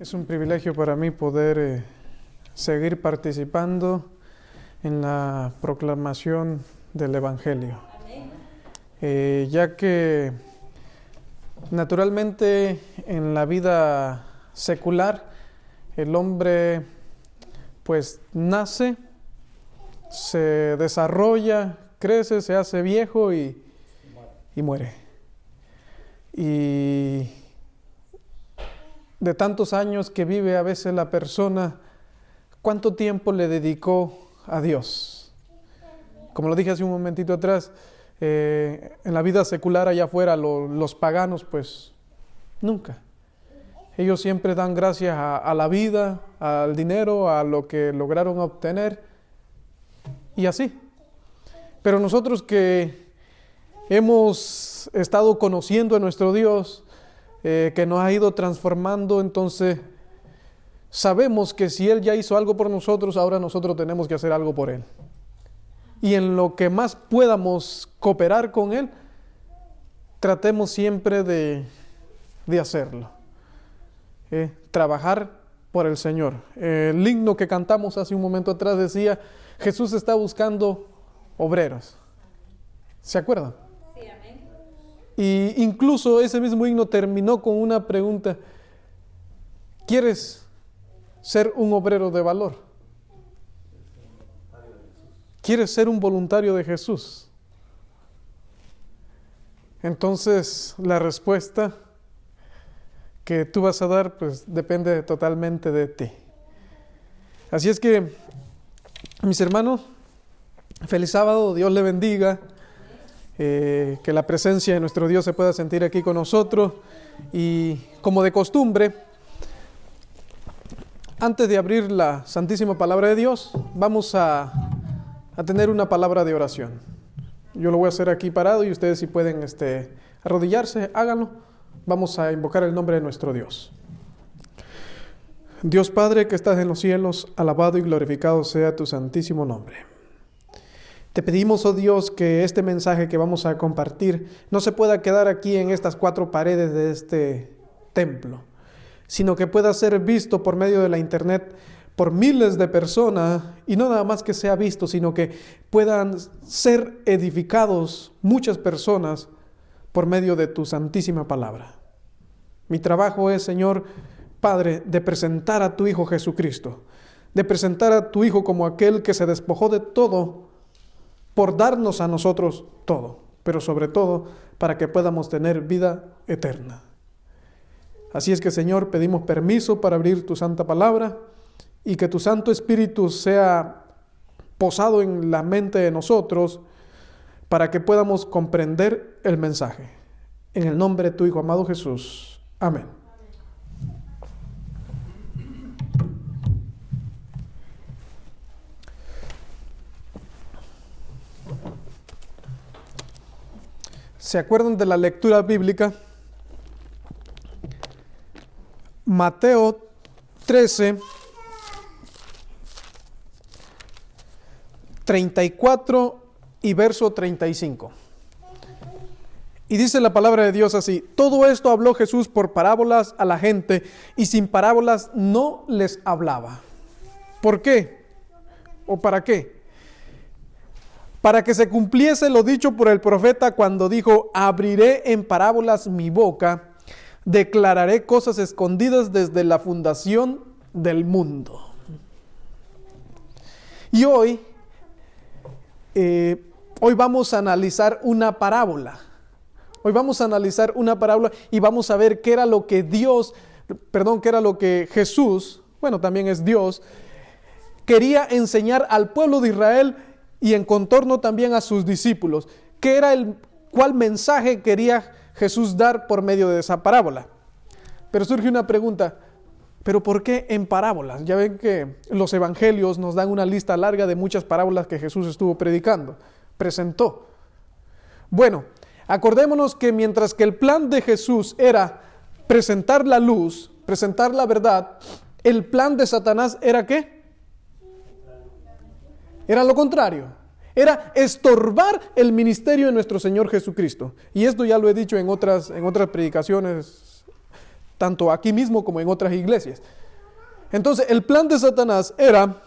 Es un privilegio para mí poder seguir participando en la proclamación del Evangelio. Ya que naturalmente en la vida secular el hombre pues nace, se desarrolla, crece, se hace viejo y muere. Y de tantos años que vive a veces la persona, ¿cuánto tiempo le dedicó a Dios? Como lo dije hace un momentito atrás, en la vida secular allá afuera, los paganos, pues nunca. Ellos siempre dan gracias a la vida, al dinero, a lo que lograron obtener y así. Pero nosotros que hemos estado conociendo a nuestro Dios, que nos ha ido transformando, entonces sabemos que si Él ya hizo algo por nosotros, ahora nosotros tenemos que hacer algo por Él. Y en lo que más podamos cooperar con Él, tratemos siempre de hacerlo. Trabajar por el Señor. El himno que cantamos hace un momento atrás decía, Jesús está buscando obreros. ¿Se acuerdan? Sí, amén. Y incluso ese mismo himno terminó con una pregunta. ¿Quieres ser un obrero de valor? ¿Quieres ser un voluntario de Jesús? Entonces la respuesta que tú vas a dar pues depende totalmente de ti. Así es que, mis hermanos, feliz sábado, Dios le bendiga. Que la presencia de nuestro Dios se pueda sentir aquí con nosotros. Y como de costumbre, antes de abrir la santísima palabra de Dios, vamos a tener una palabra de oración. Yo lo voy a hacer aquí parado y ustedes si pueden arrodillarse, háganlo. Vamos a invocar el nombre de nuestro Dios. Dios Padre que estás en los cielos, alabado y glorificado sea tu santísimo nombre. Te pedimos, oh Dios, que este mensaje que vamos a compartir no se pueda quedar aquí en estas 4 paredes de este templo, sino que pueda ser visto por medio de la internet por miles de personas, y no nada más que sea visto, sino que puedan ser edificados muchas personas por medio de tu santísima palabra. Mi trabajo es, Señor Padre, de presentar a tu Hijo Jesucristo, de presentar a tu Hijo como aquel que se despojó de todo por darnos a nosotros todo, pero sobre todo para que podamos tener vida eterna. Así es que, Señor, pedimos permiso para abrir tu santa palabra y que tu Santo Espíritu sea posado en la mente de nosotros para que podamos comprender el mensaje. En el nombre de tu Hijo amado Jesús. Amén. ¿Se acuerdan de la lectura bíblica? Mateo 13, 34 y verso 35. Y dice la palabra de Dios así: todo esto habló Jesús por parábolas a la gente, y sin parábolas no les hablaba. ¿Por qué? ¿O para qué? Para que se cumpliese lo dicho por el profeta cuando dijo: abriré en parábolas mi boca, declararé cosas escondidas desde la fundación del mundo. Y hoy vamos a analizar una parábola. Hoy vamos a analizar una parábola y vamos a ver qué era lo que Jesús, bueno, también es Dios, quería enseñar al pueblo de Israel y en contorno también a sus discípulos. ¿Cuál mensaje quería Jesús dar por medio de esa parábola? Pero surge una pregunta: ¿pero por qué en parábolas? Ya ven que los evangelios nos dan una lista larga de muchas parábolas que Jesús estuvo predicando, presentó. Bueno, acordémonos que mientras que el plan de Jesús era presentar la luz, presentar la verdad, el plan de Satanás era ¿qué? Era lo contrario. Era estorbar el ministerio de nuestro Señor Jesucristo. Y esto ya lo he dicho en otras predicaciones. tanto aquí mismo como en otras iglesias. Entonces, el plan de Satanás era,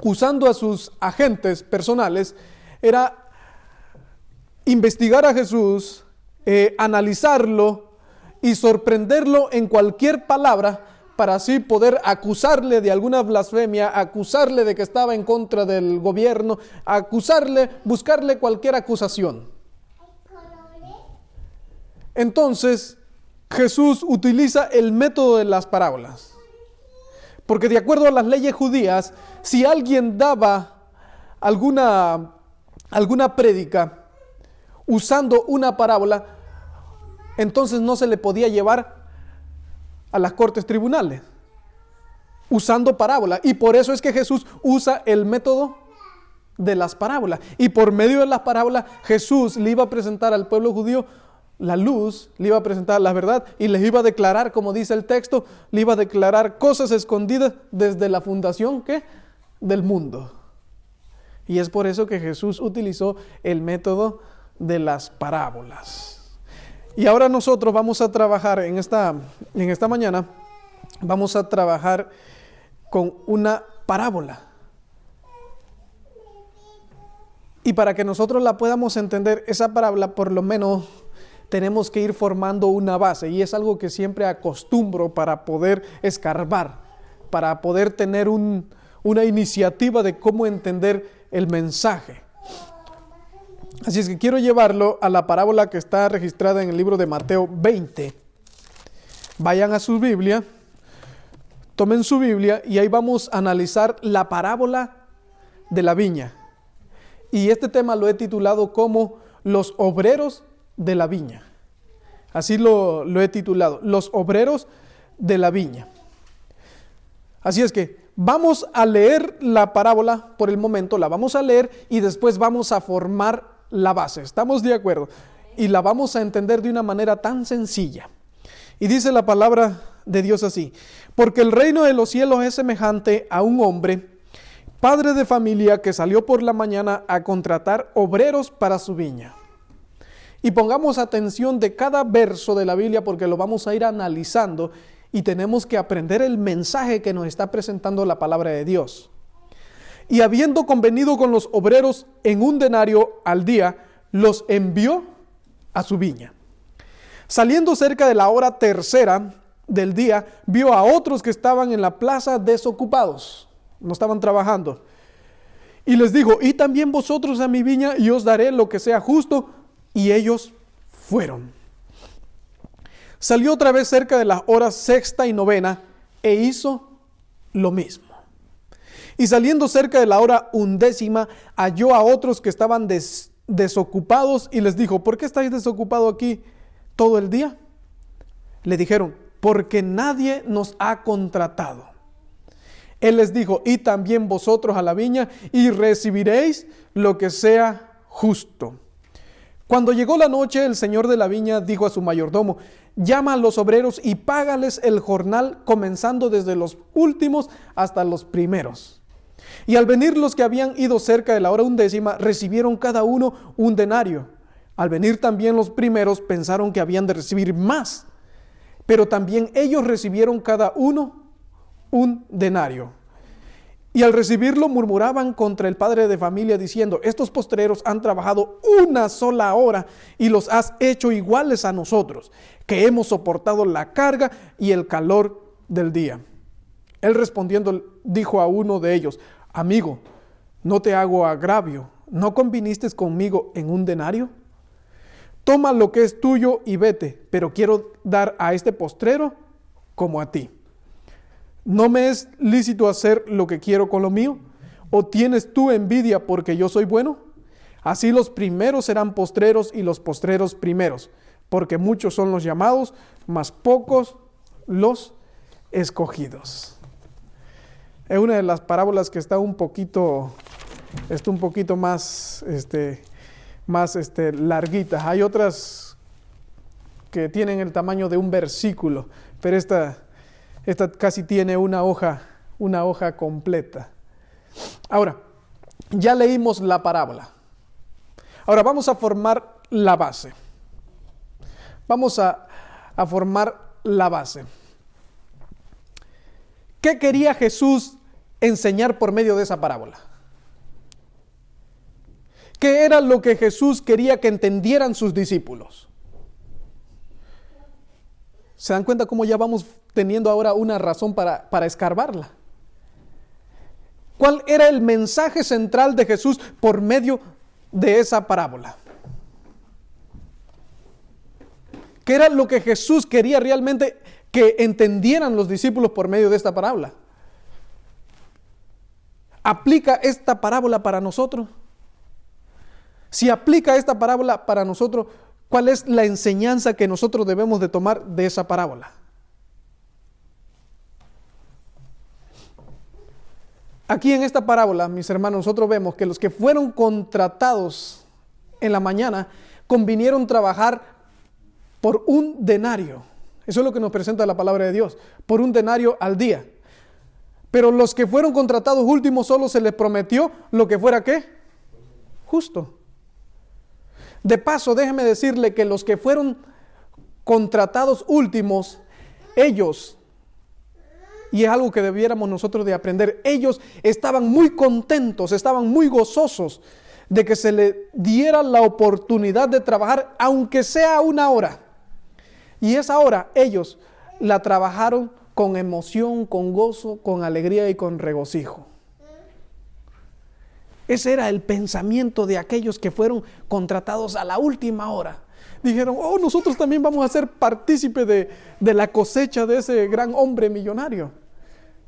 usando a sus agentes personales, era investigar a Jesús, analizarlo y sorprenderlo en cualquier palabra para así poder acusarle de alguna blasfemia, acusarle de que estaba en contra del gobierno, buscarle cualquier acusación. Entonces, Jesús utiliza el método de las parábolas. Porque de acuerdo a las leyes judías, si alguien daba alguna prédica usando una parábola, entonces no se le podía llevar a las cortes tribunales, usando parábola. Y por eso es que Jesús usa el método de las parábolas. Y por medio de las parábolas, Jesús le iba a presentar al pueblo judío la luz, le iba a presentar la verdad y les iba a declarar, como dice el texto, le iba a declarar cosas escondidas desde la fundación del mundo. Y es por eso que Jesús utilizó el método de las parábolas. Y ahora nosotros vamos a trabajar en esta mañana, vamos a trabajar con una parábola. Y para que nosotros la podamos entender, esa parábola por lo menos tenemos que ir formando una base. Y es algo que siempre acostumbro para poder escarbar, para poder tener una iniciativa de cómo entender el mensaje. Así es que quiero llevarlo a la parábola que está registrada en el libro de Mateo 20. Vayan a su Biblia, tomen su Biblia y ahí vamos a analizar la parábola de la viña. Y este tema lo he titulado como los obreros de la viña. Así lo he titulado, los obreros de la viña. Así es que vamos a leer la parábola por el momento, la vamos a leer y después vamos a formar la base. ¿Estamos de acuerdo? Y la vamos a entender de una manera tan sencilla. Y dice la palabra de Dios así: porque el reino de los cielos es semejante a un hombre, padre de familia, que salió por la mañana a contratar obreros para su viña. Y pongamos atención de cada verso de la Biblia porque lo vamos a ir analizando y tenemos que aprender el mensaje que nos está presentando la palabra de Dios. Y habiendo convenido con los obreros en 1 denario al día, los envió a su viña. Saliendo cerca de la hora tercera del día, vio a otros que estaban en la plaza desocupados, no estaban trabajando. Y les dijo: y también vosotros a mi viña y os daré lo que sea justo. Y ellos fueron. Salió otra vez cerca de las horas sexta y novena e hizo lo mismo. Y saliendo cerca de la hora 11, halló a otros que estaban desocupados y les dijo: ¿por qué estáis desocupados aquí todo el día? Le dijeron: porque nadie nos ha contratado. Él les dijo: y también vosotros a la viña y recibiréis lo que sea justo. Cuando llegó la noche, el señor de la viña dijo a su mayordomo: llama a los obreros y págales el jornal, comenzando desde los últimos hasta los primeros. Y al venir los que habían ido cerca de la hora 11, recibieron cada uno 1 denario. Al venir también los primeros, pensaron que habían de recibir más, pero también ellos recibieron cada uno 1 denario. Y al recibirlo murmuraban contra el padre de familia diciendo: estos postreros han trabajado 1 sola hora y los has hecho iguales a nosotros, que hemos soportado la carga y el calor del día. Él respondiendo dijo a uno de ellos: amigo, no te hago agravio, ¿no conviniste conmigo en 1 denario? Toma lo que es tuyo y vete, pero quiero dar a este postrero como a ti. ¿No me es lícito hacer lo que quiero con lo mío? ¿O tienes tú envidia porque yo soy bueno? Así los primeros serán postreros y los postreros primeros, porque muchos son los llamados, mas pocos los escogidos. Es una de las parábolas que está un poquito más larguitas. Hay otras que tienen el tamaño de un versículo, pero esta casi tiene una hoja completa. Ahora, ya leímos la parábola. Ahora vamos a formar la base. Vamos a formar la base. ¿Qué quería Jesús enseñar por medio de esa parábola? ¿Qué era lo que Jesús quería que entendieran sus discípulos? ¿Se dan cuenta cómo ya vamos teniendo ahora una razón para escarbarla? ¿Cuál era el mensaje central de Jesús por medio de esa parábola? ¿Qué era lo que Jesús quería realmente que entendieran los discípulos por medio de esta parábola? ¿Aplica esta parábola para nosotros? Si aplica esta parábola para nosotros, ¿cuál es la enseñanza que nosotros debemos de tomar de esa parábola? Aquí en esta parábola, mis hermanos, nosotros vemos que los que fueron contratados en la mañana convinieron trabajar por un denario. Eso es lo que nos presenta la palabra de Dios, por un denario al día. Pero los que fueron contratados últimos solo se les prometió lo que fuera ¿qué? Justo. De paso, déjeme decirle que los que fueron contratados últimos, ellos, y es algo que debiéramos nosotros de aprender, ellos estaban muy contentos, estaban muy gozosos de que se les diera la oportunidad de trabajar, aunque sea una hora. Y esa hora ellos la trabajaron con emoción, con gozo, con alegría y con regocijo. Ese era el pensamiento de aquellos que fueron contratados a la última hora. Dijeron, nosotros también vamos a ser partícipes de la cosecha de ese gran hombre millonario.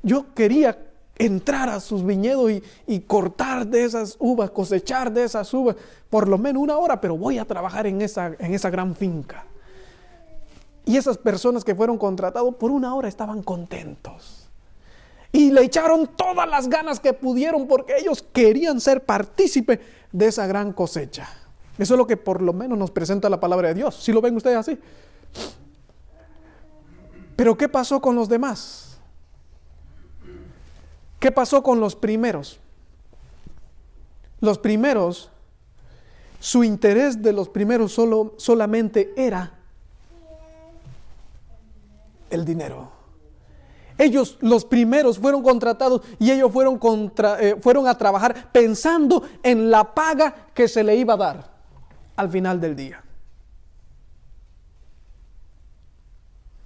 Yo quería entrar a sus viñedos y cortar de esas uvas, cosechar de esas uvas, por lo menos una hora, pero voy a trabajar en esa gran finca. Y esas personas que fueron contratados por una hora estaban contentos. Y le echaron todas las ganas que pudieron porque ellos querían ser partícipes de esa gran cosecha. Eso es lo que por lo menos nos presenta la palabra de Dios. ¿Sí lo ven ustedes así? Pero ¿qué pasó con los demás? ¿Qué pasó con los primeros? Los primeros, su interés de los primeros solamente era el dinero. Ellos, los primeros, fueron contratados y ellos fueron a trabajar pensando en la paga que se le iba a dar al final del día.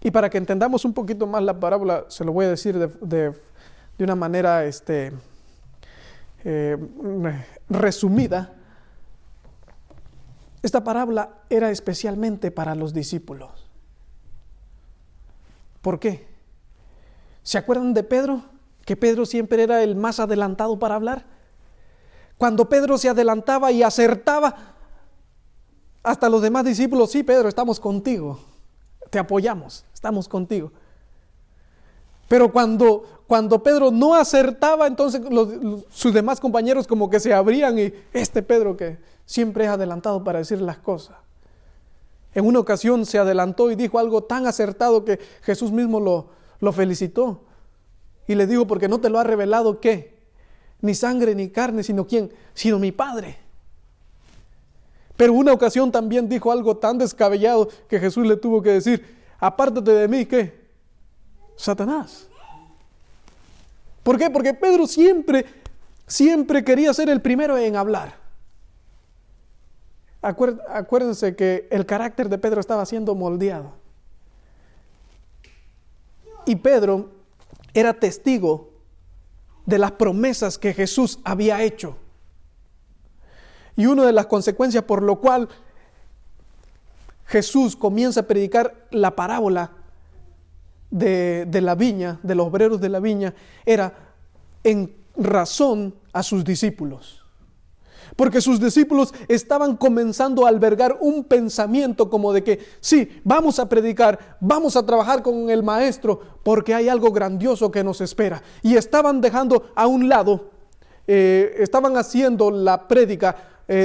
Y para que entendamos un poquito más la parábola, se lo voy a decir de una manera resumida. Esta parábola era especialmente para los discípulos. ¿Por qué? ¿Se acuerdan de Pedro? Que Pedro siempre era el más adelantado para hablar. Cuando Pedro se adelantaba y acertaba, hasta los demás discípulos, sí, Pedro, estamos contigo, te apoyamos, estamos contigo. Pero cuando Pedro no acertaba, entonces sus demás compañeros como que se abrían y Pedro que siempre es adelantado para decir las cosas. En una ocasión se adelantó y dijo algo tan acertado que Jesús mismo lo felicitó y le dijo, porque no te lo ha revelado ¿qué? Ni sangre ni carne, sino ¿quién? Sino mi Padre. Pero una ocasión también dijo algo tan descabellado que Jesús le tuvo que decir, apártate de mí, ¿qué? Satanás. ¿Por qué? Porque Pedro siempre quería ser el primero en hablar. Acuérdense que el carácter de Pedro estaba siendo moldeado. Y Pedro era testigo de las promesas que Jesús había hecho. Y una de las consecuencias por lo cual Jesús comienza a predicar la parábola de la viña, de los obreros de la viña, era en razón a sus discípulos. Porque sus discípulos estaban comenzando a albergar un pensamiento como de que sí, vamos a predicar, vamos a trabajar con el maestro porque hay algo grandioso que nos espera. Y estaban dejando a un lado, estaban haciendo la prédica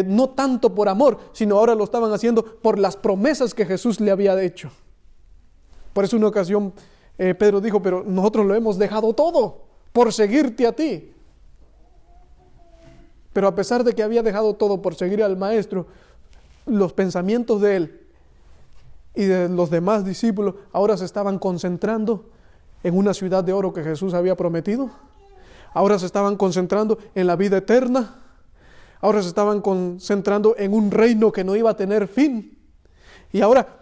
no tanto por amor, sino ahora lo estaban haciendo por las promesas que Jesús le había hecho. Por eso una ocasión Pedro dijo, pero nosotros lo hemos dejado todo por seguirte a ti. Pero a pesar de que había dejado todo por seguir al maestro, los pensamientos de él y de los demás discípulos ahora se estaban concentrando en una ciudad de oro que Jesús había prometido. Ahora se estaban concentrando en la vida eterna. Ahora se estaban concentrando en un reino que no iba a tener fin. Y ahora,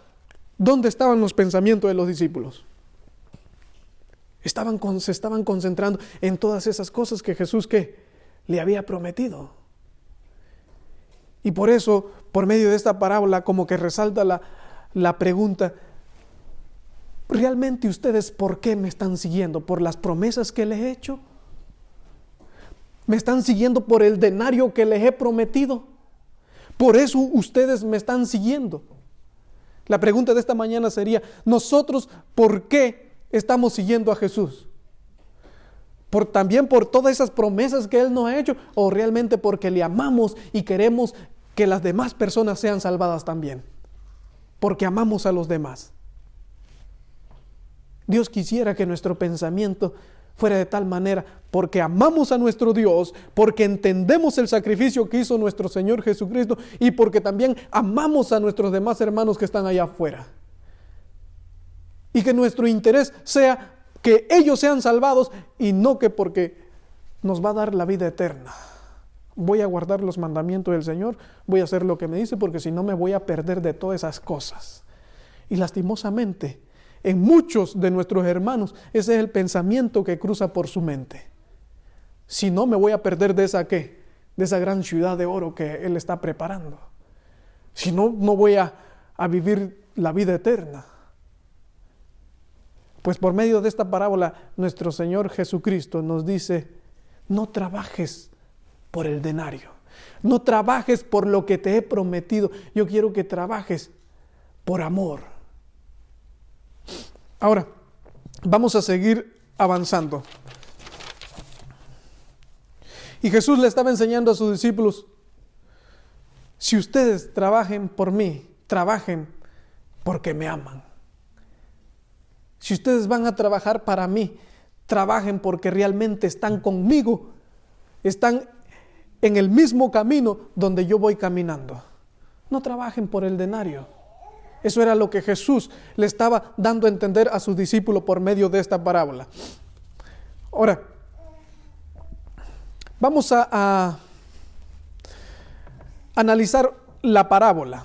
¿dónde estaban los pensamientos de los discípulos? Se estaban concentrando en todas esas cosas que Jesús le había prometido. Y por eso, por medio de esta parábola, como que resalta la pregunta: ¿realmente ustedes por qué me están siguiendo? ¿Por las promesas que les he hecho? ¿Me están siguiendo por el denario que les he prometido? ¿Por eso ustedes me están siguiendo? La pregunta de esta mañana sería: ¿nosotros por qué estamos siguiendo a Jesús? ¿También por todas esas promesas que Él nos ha hecho? ¿O realmente porque le amamos y queremos que las demás personas sean salvadas también? Porque amamos a los demás. Dios quisiera que nuestro pensamiento fuera de tal manera, porque amamos a nuestro Dios, porque entendemos el sacrificio que hizo nuestro Señor Jesucristo y porque también amamos a nuestros demás hermanos que están allá afuera. Y que nuestro interés sea que ellos sean salvados y no que porque nos va a dar la vida eterna. Voy a guardar los mandamientos del Señor, voy a hacer lo que me dice, porque si no me voy a perder de todas esas cosas. Y lastimosamente, en muchos de nuestros hermanos, ese es el pensamiento que cruza por su mente. Si no, me voy a perder de esa gran ciudad de oro que Él está preparando. Si no, no voy a vivir la vida eterna. Pues por medio de esta parábola, nuestro Señor Jesucristo nos dice: no trabajes por el denario, no trabajes por lo que te he prometido. Yo quiero que trabajes por amor. Ahora, vamos a seguir avanzando. Y Jesús le estaba enseñando a sus discípulos: si ustedes trabajen por mí, trabajen porque me aman. Si ustedes van a trabajar para mí, trabajen porque realmente están conmigo, están en el mismo camino donde yo voy caminando. No trabajen por el denario. Eso era lo que Jesús le estaba dando a entender a sus discípulos por medio de esta parábola. Ahora, vamos a analizar la parábola.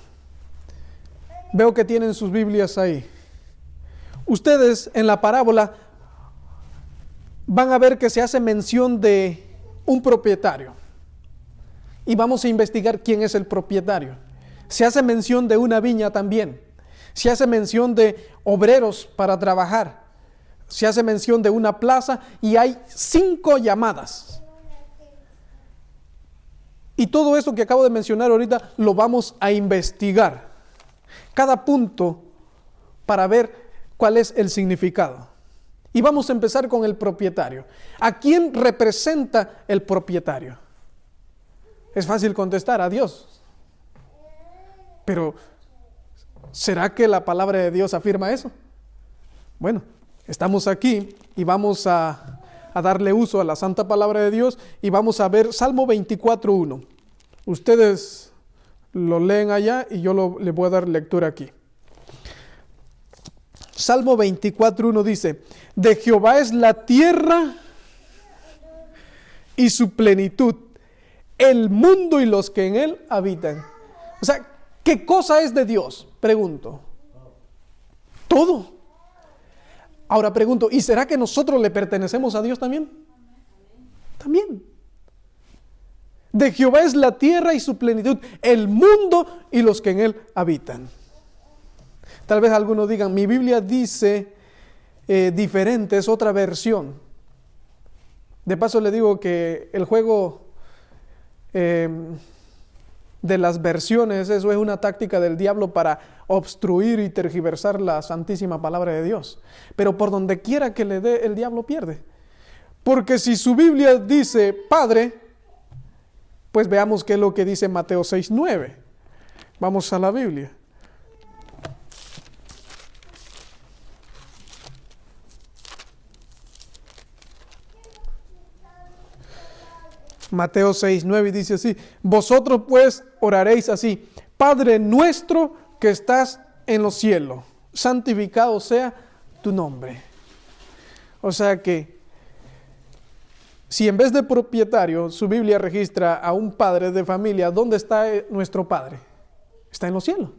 Veo que tienen sus Biblias ahí. Ustedes en la parábola van a ver que se hace mención de un propietario. Y vamos a investigar quién es el propietario. Se hace mención de una viña también. Se hace mención de obreros para trabajar. Se hace mención de una plaza y hay 5 llamadas. Y todo esto que acabo de mencionar ahorita lo vamos a investigar. Cada punto para ver cuál es el significado. Y vamos a empezar con el propietario. ¿A quién representa el propietario? Es fácil contestar: a Dios. Pero ¿será que la palabra de Dios afirma eso? Bueno, estamos aquí y vamos a darle uso a la santa palabra de Dios y vamos a ver Salmo 24:1. Ustedes lo leen allá y yo les voy a dar lectura aquí. Salmo 24:1 dice: de Jehová es la tierra y su plenitud, el mundo y los que en él habitan. O sea, ¿qué cosa es de Dios? Pregunto. Todo. Ahora pregunto, ¿y será que nosotros le pertenecemos a Dios también? También. De Jehová es la tierra y su plenitud, el mundo y los que en él habitan. Tal vez algunos digan: mi Biblia dice diferente, es otra versión. De paso le digo que el juego de las versiones, eso es una táctica del diablo para obstruir y tergiversar la santísima palabra de Dios. Pero por donde quiera que le dé, el diablo pierde. Porque si su Biblia dice Padre, pues veamos qué es lo que dice Mateo 6:9. Vamos a la Biblia. Mateo 6:9 dice así: vosotros pues oraréis así: Padre nuestro que estás en los cielos. santificado sea tu nombre. O sea que, si en vez de propietario, su Biblia registra a un padre de familia, ¿dónde está nuestro Padre? Está en los cielos,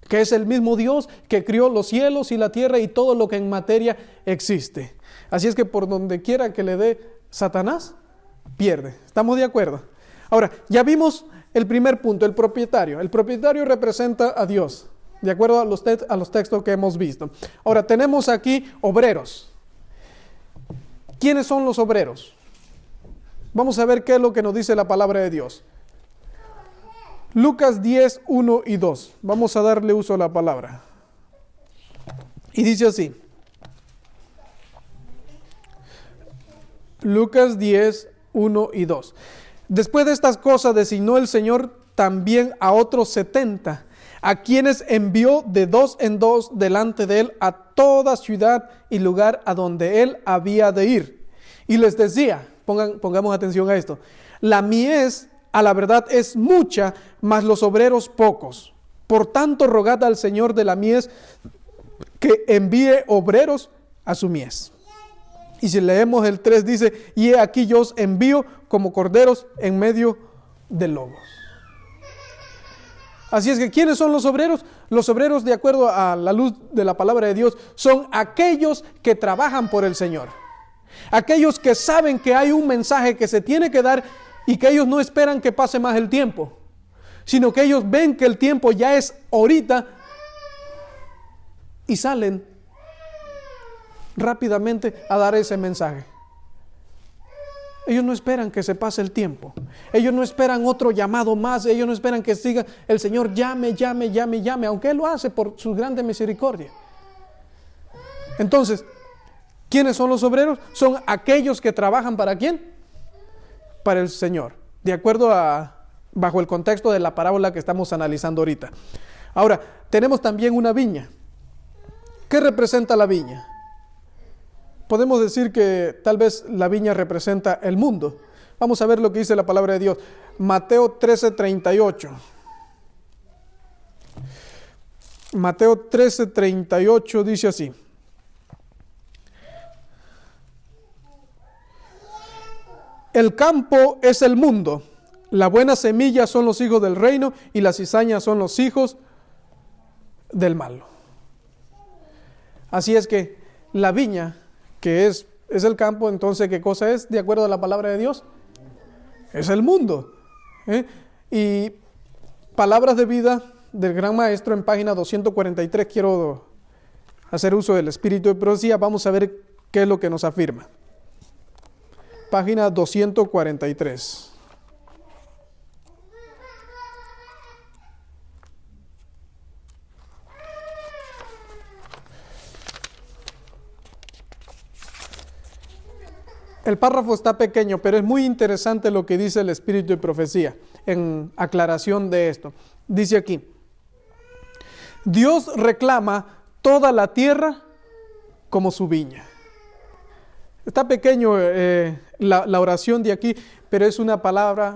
que es el mismo Dios que crió los cielos y la tierra y todo lo que en materia existe. Así es que por donde quiera que le dé Satanás, pierde. ¿Estamos de acuerdo? Ahora, ya vimos el primer punto, el propietario. El propietario representa a Dios, de acuerdo a los textos que hemos visto. Ahora, tenemos aquí obreros. ¿Quiénes son los obreros? Vamos a ver qué es lo que nos dice la palabra de Dios. Lucas 10, 1 y 2. Vamos a darle uso a la palabra. Y dice así. Lucas 10, 1 y 2. Después de estas cosas designó el Señor también a otros 70, a quienes envió de dos en dos delante de él a toda ciudad y lugar a donde él había de ir. Y les decía, pongamos atención a esto, la mies a la verdad es mucha, mas los obreros pocos. Por tanto, rogad al Señor de la mies que envíe obreros a su mies. Y si leemos el 3 dice, y he aquí yo os envío como corderos en medio de lobos. Así es que, ¿quiénes son los obreros? Los obreros, de acuerdo a la luz de la palabra de Dios, son aquellos que trabajan por el Señor. Aquellos que saben que hay un mensaje que se tiene que dar y que ellos no esperan que pase más el tiempo, sino que ellos ven que el tiempo ya es ahorita y salen rápidamente a dar ese mensaje. Ellos no esperan que se pase el tiempo. Ellos no esperan otro llamado más. Ellos no esperan que siga el Señor llame, aunque Él lo hace por su grande misericordia. Entonces, ¿quiénes son los obreros? Son aquellos que trabajan ¿para quién? Para el Señor, de acuerdo bajo el contexto de la parábola que estamos analizando ahorita. Ahora, tenemos también una viña. ¿Qué representa la viña? Podemos decir que tal vez la viña representa el mundo. Vamos a ver lo que dice la palabra de Dios. Mateo 13:38. Mateo 13:38 dice así. El campo es el mundo, la buena semilla son los hijos del reino y las cizañas son los hijos del malo. Así es que la viña, que es el campo, entonces ¿qué cosa es? De acuerdo a la palabra de Dios, es el mundo. Y Palabras de Vida del Gran Maestro en página 243, quiero hacer uso del espíritu de profecía, vamos a ver qué es lo que nos afirma. Página 243. El párrafo está pequeño, pero es muy interesante lo que dice el espíritu de profecía en aclaración de esto. Dice aquí, Dios reclama toda la tierra como su viña. Está pequeño la oración de aquí, pero es una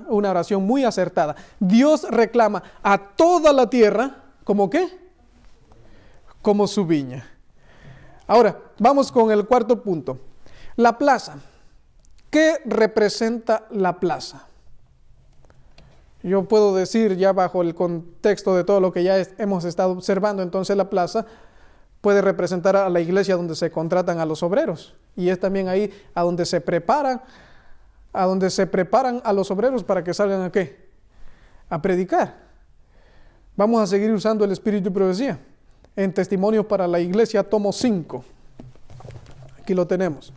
oración muy acertada. Dios reclama a toda la tierra, ¿como qué? Como su viña. Ahora, vamos con el cuarto punto. La plaza. ¿Qué representa la plaza? Yo puedo decir ya bajo el contexto de todo lo que ya hemos estado observando, entonces la plaza puede representar a la iglesia donde se contratan a los obreros. Y es también ahí a donde se preparan a los obreros para que salgan ¿a qué? A predicar. Vamos a seguir usando el espíritu de profecía. En Testimonios para la Iglesia, tomo 5. Aquí lo tenemos.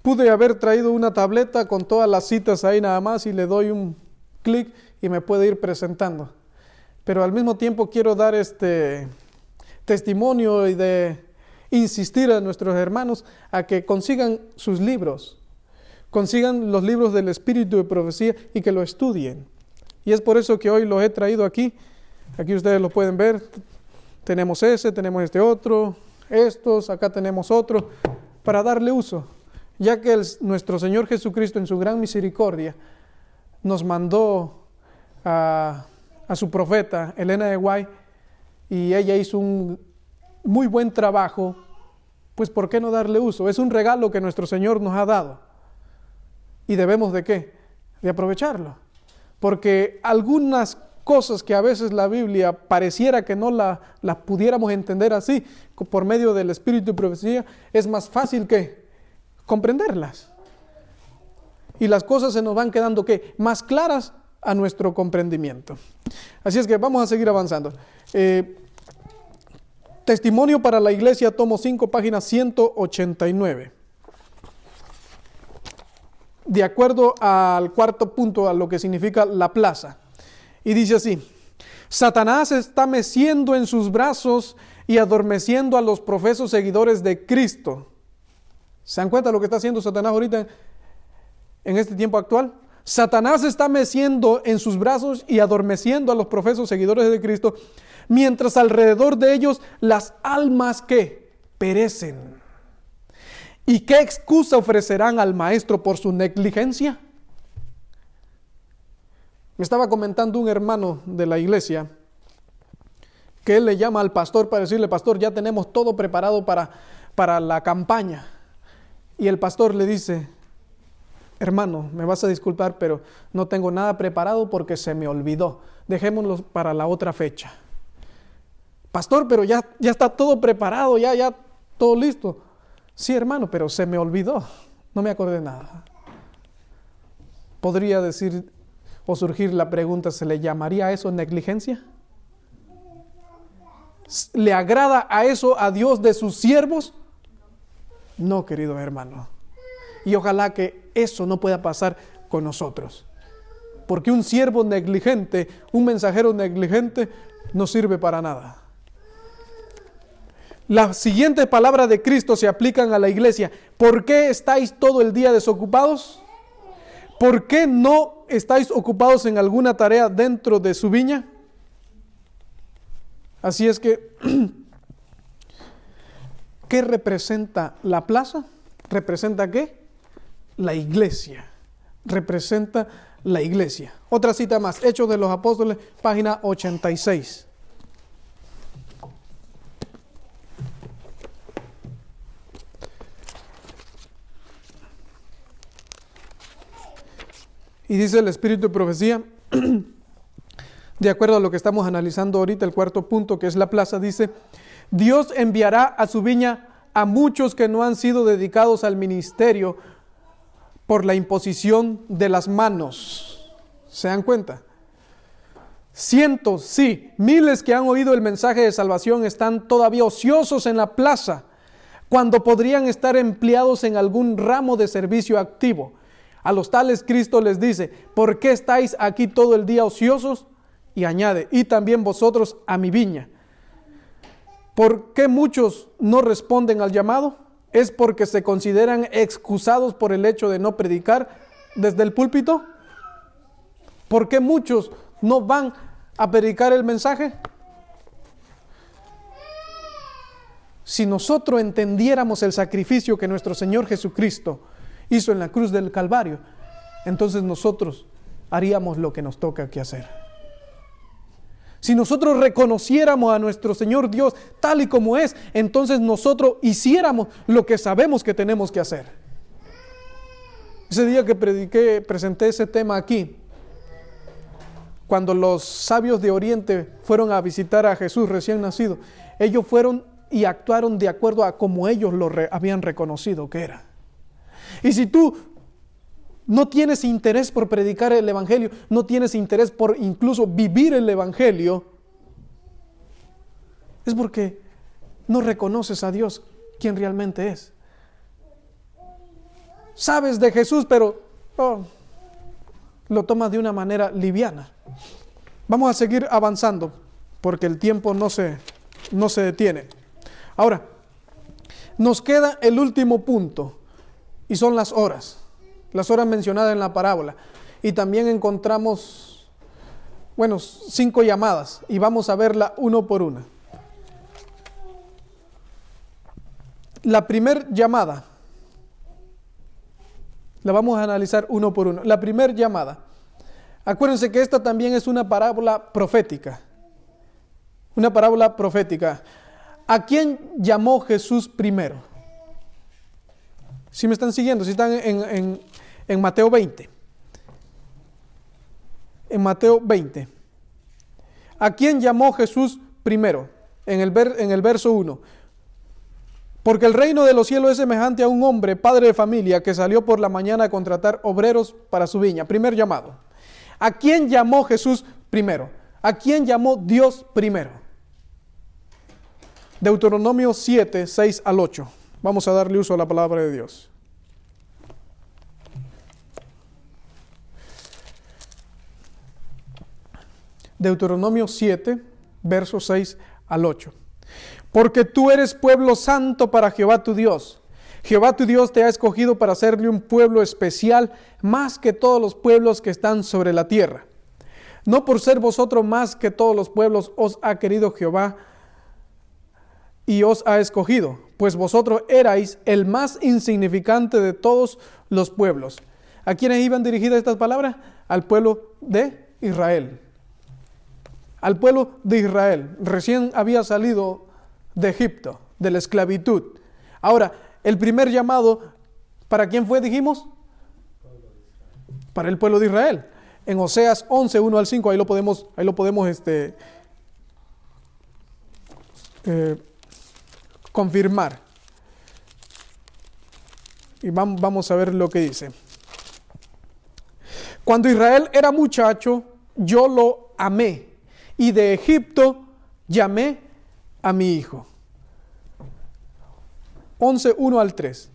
Pude haber traído una tableta con todas las citas ahí nada más y le doy un clic y me puede ir presentando. Pero al mismo tiempo quiero dar este testimonio y de insistir a nuestros hermanos a que consigan sus libros, consigan los libros del espíritu de profecía y que lo estudien. Y es por eso que hoy los he traído aquí. Aquí ustedes lo pueden ver. Tenemos ese, tenemos este otro, estos, acá tenemos otro, para darle uso. Ya que nuestro Señor Jesucristo en su gran misericordia nos mandó a su profeta, Elena de White, y ella hizo un muy buen trabajo, pues ¿por qué no darle uso? Es un regalo que nuestro Señor nos ha dado. ¿Y debemos de qué? De aprovecharlo. Porque algunas cosas que a veces la Biblia pareciera que no las pudiéramos entender así, por medio del Espíritu y profecía, es más fácil que comprenderlas. Y las cosas se nos van quedando ¿qué? Más claras a nuestro comprendimiento. Así es que vamos a seguir avanzando. Testimonio para la Iglesia, tomo 5, página 189. De acuerdo al cuarto punto, a lo que significa la plaza. Y dice así: Satanás está meciendo en sus brazos y adormeciendo a los profesos seguidores de Cristo. ¿Se dan cuenta de lo que está haciendo Satanás ahorita en este tiempo actual? Satanás está meciendo en sus brazos y adormeciendo a los profesos seguidores de Cristo, mientras alrededor de ellos las almas que perecen. ¿Y qué excusa ofrecerán al maestro por su negligencia? Me estaba comentando un hermano de la iglesia que él le llama al pastor para decirle: pastor, ya tenemos todo preparado para la campaña. Y el pastor le dice: hermano, me vas a disculpar, pero no tengo nada preparado porque se me olvidó. Dejémoslo para la otra fecha. Pastor, pero ya está todo preparado, ya todo listo. Sí, hermano, pero se me olvidó. No me acordé de nada. Podría decir o surgir la pregunta: ¿se le llamaría a eso negligencia? ¿Le agrada a eso a Dios de sus siervos? No, querido hermano. Y ojalá que eso no pueda pasar con nosotros. Porque un siervo negligente, un mensajero negligente, no sirve para nada. Las siguientes palabras de Cristo se aplican a la iglesia. ¿Por qué estáis todo el día desocupados? ¿Por qué no estáis ocupados en alguna tarea dentro de su viña? Así es que, ¿qué representa la plaza? ¿Representa qué? La iglesia. Representa la iglesia. Otra cita más, Hechos de los Apóstoles, página 86. Y dice el Espíritu de Profecía, de acuerdo a lo que estamos analizando ahorita, el cuarto punto, que es la plaza, dice: Dios enviará a su viña a muchos que no han sido dedicados al ministerio por la imposición de las manos. ¿Se dan cuenta? Cientos, sí, miles que han oído el mensaje de salvación están todavía ociosos en la plaza, cuando podrían estar empleados en algún ramo de servicio activo. A los tales Cristo les dice: ¿por qué estáis aquí todo el día ociosos? Y añade: y también vosotros a mi viña. ¿Por qué muchos no responden al llamado? ¿Es porque se consideran excusados por el hecho de no predicar desde el púlpito? ¿Por qué muchos no van a predicar el mensaje? Si nosotros entendiéramos el sacrificio que nuestro Señor Jesucristo hizo en la cruz del Calvario, entonces nosotros haríamos lo que nos toca que hacer. Si nosotros reconociéramos a nuestro Señor Dios tal y como es, entonces nosotros hiciéramos lo que sabemos que tenemos que hacer. Ese día que presenté ese tema aquí, cuando los sabios de Oriente fueron a visitar a Jesús recién nacido, ellos fueron y actuaron de acuerdo a como ellos lo habían reconocido que era. Y si tú no tienes interés por predicar el Evangelio, no tienes interés por incluso vivir el Evangelio, es porque no reconoces a Dios quien realmente es. Sabes de Jesús, pero lo tomas de una manera liviana. Vamos a seguir avanzando porque el tiempo no se detiene. Ahora, nos queda el último punto y son las horas mencionadas en la parábola. Y también encontramos, 5 llamadas y vamos a verla uno por una. La primer llamada, la vamos a analizar uno por uno. La primer llamada. Acuérdense que esta también es una parábola profética. Una parábola profética. ¿A quién llamó Jesús primero? Si me están siguiendo, si están en Mateo 20. En Mateo 20. ¿A quién llamó Jesús primero? En el verso 1. Porque el reino de los cielos es semejante a un hombre, padre de familia, que salió por la mañana a contratar obreros para su viña. Primer llamado. ¿A quién llamó Jesús primero? ¿A quién llamó Dios primero? Deuteronomio 7, 6 al 8. Vamos a darle uso a la palabra de Dios. Deuteronomio 7, versos 6 al 8. Porque tú eres pueblo santo para Jehová tu Dios. Jehová tu Dios te ha escogido para hacerle un pueblo especial más que todos los pueblos que están sobre la tierra. No por ser vosotros más que todos los pueblos os ha querido Jehová y os ha escogido, pues vosotros erais el más insignificante de todos los pueblos. ¿A quiénes iban dirigidas estas palabras? Al pueblo de Israel. Al pueblo de Israel. Recién había salido de Egipto, de la esclavitud. Ahora, el primer llamado, ¿para quién fue, dijimos? Para el pueblo de Israel. En Oseas 11, 1 al 5, ahí lo podemos confirmar. Y vamos a ver lo que dice. Cuando Israel era muchacho, yo lo amé, y de Egipto llamé a mi hijo. 11, 1 al 3.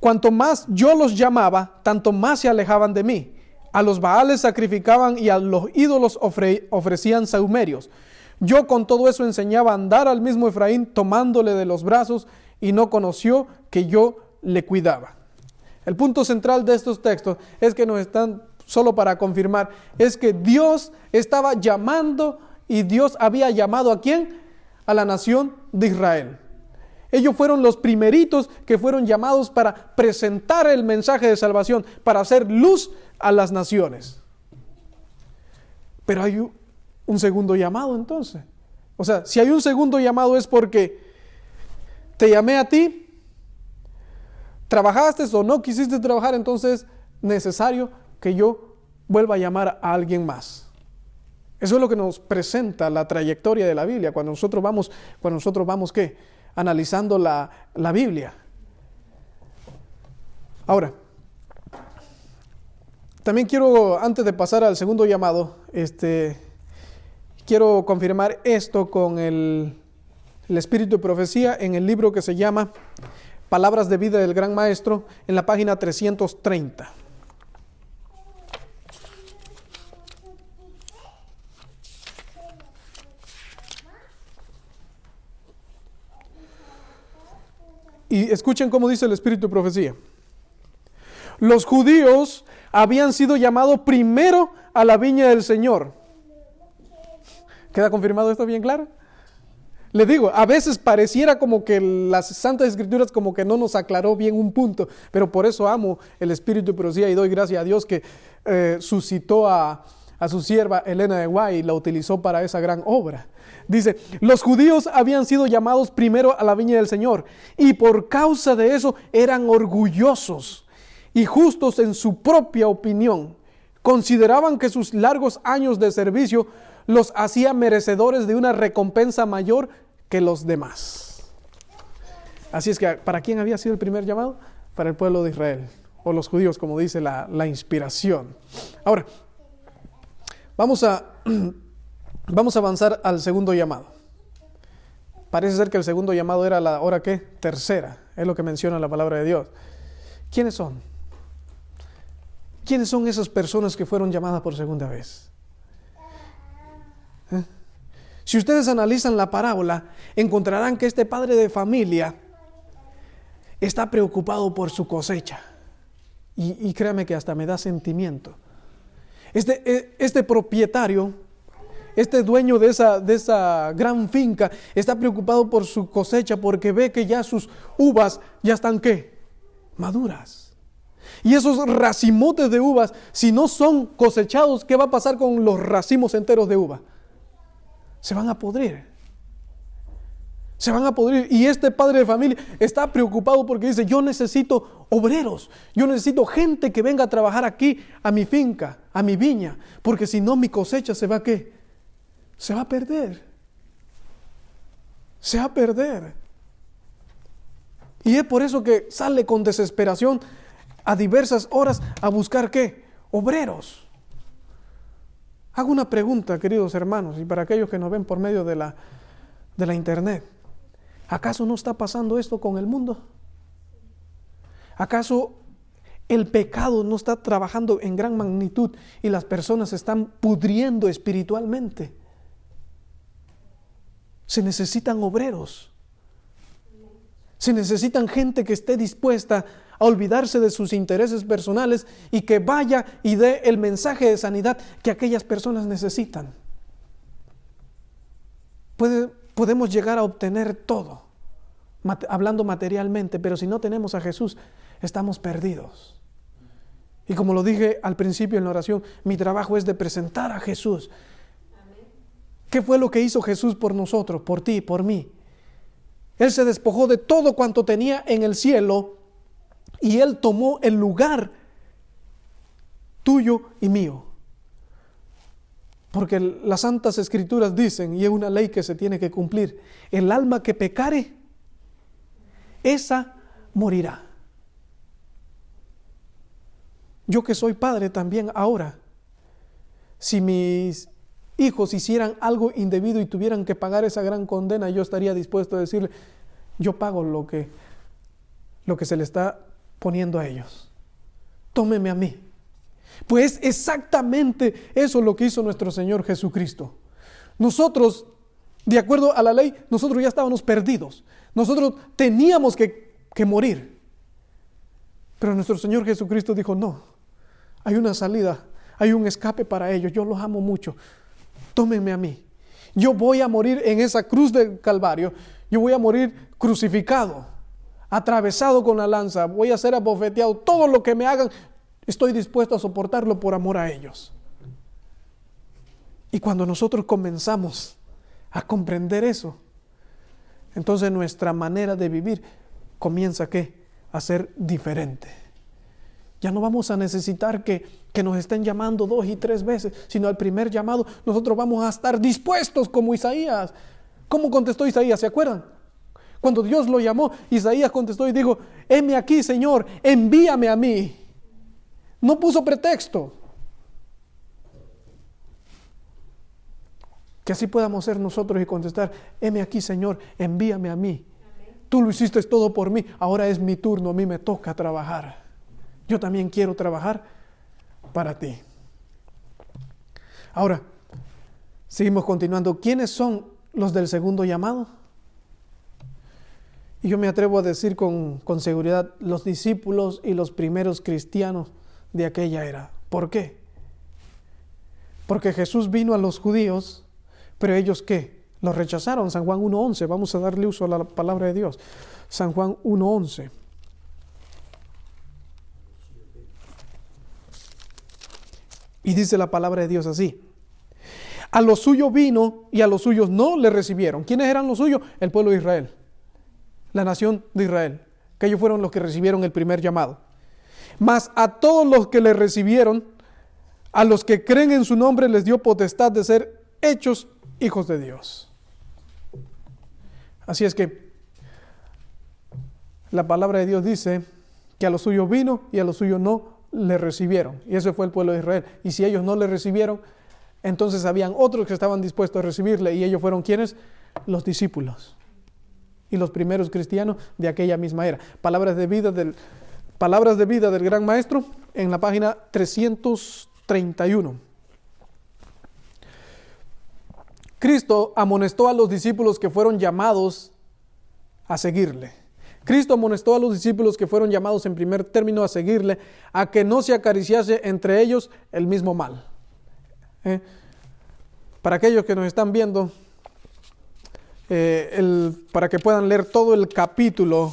Cuanto más yo los llamaba, tanto más se alejaban de mí. A los Baales sacrificaban y a los ídolos ofrecían sahumerios. Yo con todo eso enseñaba a andar al mismo Efraín, tomándole de los brazos, y no conoció que yo le cuidaba. El punto central de estos textos es que nos están, solo para confirmar, es que Dios estaba llamando, y Dios había llamado ¿a quién? A la nación de Israel. Ellos fueron los primeritos que fueron llamados para presentar el mensaje de salvación, para hacer luz a las naciones. Pero hay un segundo llamado entonces. O sea, si hay un segundo llamado es porque te llamé a ti, trabajaste o no quisiste trabajar, entonces es necesario que yo vuelva a llamar a alguien más. Eso es lo que nos presenta la trayectoria de la Biblia, cuando nosotros vamos ¿qué? Analizando la Biblia. Ahora, también quiero, antes de pasar al segundo llamado, quiero confirmar esto con el espíritu de profecía en el libro que se llama Palabras de Vida del Gran Maestro, en la página 330. Y escuchen cómo dice el espíritu de profecía. Los judíos habían sido llamados primero a la viña del Señor. ¿Queda confirmado esto bien claro? Les digo, a veces pareciera como que las Santas Escrituras como que no nos aclaró bien un punto, pero por eso amo el espíritu de profecía y doy gracias a Dios que suscitó a su sierva Elena de White y la utilizó para esa gran obra. Dice, los judíos habían sido llamados primero a la viña del Señor, y por causa de eso eran orgullosos y justos en su propia opinión. Consideraban que sus largos años de servicio los hacía merecedores de una recompensa mayor que los demás. Así es que, ¿para quién había sido el primer llamado? Para el pueblo de Israel, o los judíos, como dice la inspiración. Ahora, vamos a avanzar al segundo llamado. Parece ser que el segundo llamado era la hora ¿qué? Tercera, es lo que menciona la palabra de Dios. ¿Quiénes son? ¿Quiénes son esas personas que fueron llamadas por segunda vez? Si ustedes analizan la parábola, encontrarán que este padre de familia está preocupado por su cosecha. Y créame que hasta me da sentimiento. Este propietario, este dueño de esa gran finca, está preocupado por su cosecha porque ve que ya sus uvas ya están ¿qué? Maduras. Y esos racimotes de uvas, si no son cosechados, ¿qué va a pasar con los racimos enteros de uva? se van a podrir. Se van a podrir. Y este padre de familia está preocupado porque dice, yo necesito obreros, yo necesito gente que venga a trabajar aquí, a mi finca, a mi viña, porque si no mi cosecha se va a ¿qué? Se va a perder. Se va a perder. Y es por eso que sale con desesperación a diversas horas a buscar ¿qué? Obreros. Hago una pregunta, queridos hermanos, y para aquellos que nos ven por medio de la internet. ¿Acaso no está pasando esto con el mundo? ¿Acaso el pecado no está trabajando en gran magnitud y las personas se están pudriendo espiritualmente? Se necesitan obreros. Se necesitan gente que esté dispuesta a olvidarse de sus intereses personales y que vaya y dé el mensaje de sanidad que aquellas personas necesitan. Podemos llegar a obtener todo, hablando materialmente, pero si no tenemos a Jesús, estamos perdidos. Y como lo dije al principio en la oración, mi trabajo es de presentar a Jesús. ¿Qué fue lo que hizo Jesús por nosotros, por ti, por mí? Él se despojó de todo cuanto tenía en el cielo y Él tomó el lugar tuyo y mío. Porque las Santas Escrituras dicen, y es una ley que se tiene que cumplir, el alma que pecare, esa morirá. Yo que soy padre también ahora, si mis hijos hicieran algo indebido y tuvieran que pagar esa gran condena, yo estaría dispuesto a decirle, yo pago lo que se le está poniendo a ellos. Tómeme a mí. Pues exactamente eso es lo que hizo nuestro Señor Jesucristo. Nosotros, de acuerdo a la ley, nosotros ya estábamos perdidos. Nosotros teníamos que morir. Pero nuestro Señor Jesucristo dijo, no, hay una salida, hay un escape para ellos, yo los amo mucho. Tómenme a mí. Yo voy a morir en esa cruz del Calvario. Yo voy a morir crucificado, atravesado con la lanza. Voy a ser abofeteado. Todo lo que me hagan, estoy dispuesto a soportarlo por amor a ellos. Y cuando nosotros comenzamos a comprender eso, entonces nuestra manera de vivir comienza ¿qué? A ser diferente. Ya no vamos a necesitar que nos estén llamando 2 y 3 veces, sino al primer llamado nosotros vamos a estar dispuestos como Isaías. ¿Cómo contestó Isaías? ¿Se acuerdan? Cuando Dios lo llamó, Isaías contestó y dijo, heme aquí, Señor, envíame a mí. No puso pretexto. Que así podamos ser nosotros y contestar, heme aquí, Señor, envíame a mí. Tú lo hiciste todo por mí, ahora es mi turno, a mí me toca trabajar. Yo también quiero trabajar para ti. Ahora, seguimos continuando. ¿Quiénes son los del segundo llamado? Y yo me atrevo a decir con seguridad, los discípulos y los primeros cristianos de aquella era. ¿Por qué? Porque Jesús vino a los judíos, pero ellos ¿qué? Los rechazaron. San Juan 1:11. Vamos a darle uso a la palabra de Dios. San Juan 1:11. Y dice la palabra de Dios así. A los suyos vino y a los suyos no le recibieron. ¿Quiénes eran los suyos? El pueblo de Israel. La nación de Israel. Que ellos fueron los que recibieron el primer llamado. Mas a todos los que le recibieron, a los que creen en su nombre, les dio potestad de ser hechos hijos de Dios. Así es que la palabra de Dios dice que a los suyos vino y a los suyos no le recibieron. Y ese fue el pueblo de Israel. Y si ellos no le recibieron, entonces habían otros que estaban dispuestos a recibirle. Y ellos fueron ¿quiénes? Los discípulos. Y los primeros cristianos de aquella misma era. Palabras de vida del Gran Maestro en la página 331. Cristo amonestó a los discípulos que fueron llamados a seguirle. Cristo amonestó a los discípulos que fueron llamados en primer término a seguirle, a que no se acariciase entre ellos el mismo mal. Para aquellos que nos están viendo, para que puedan leer todo el capítulo,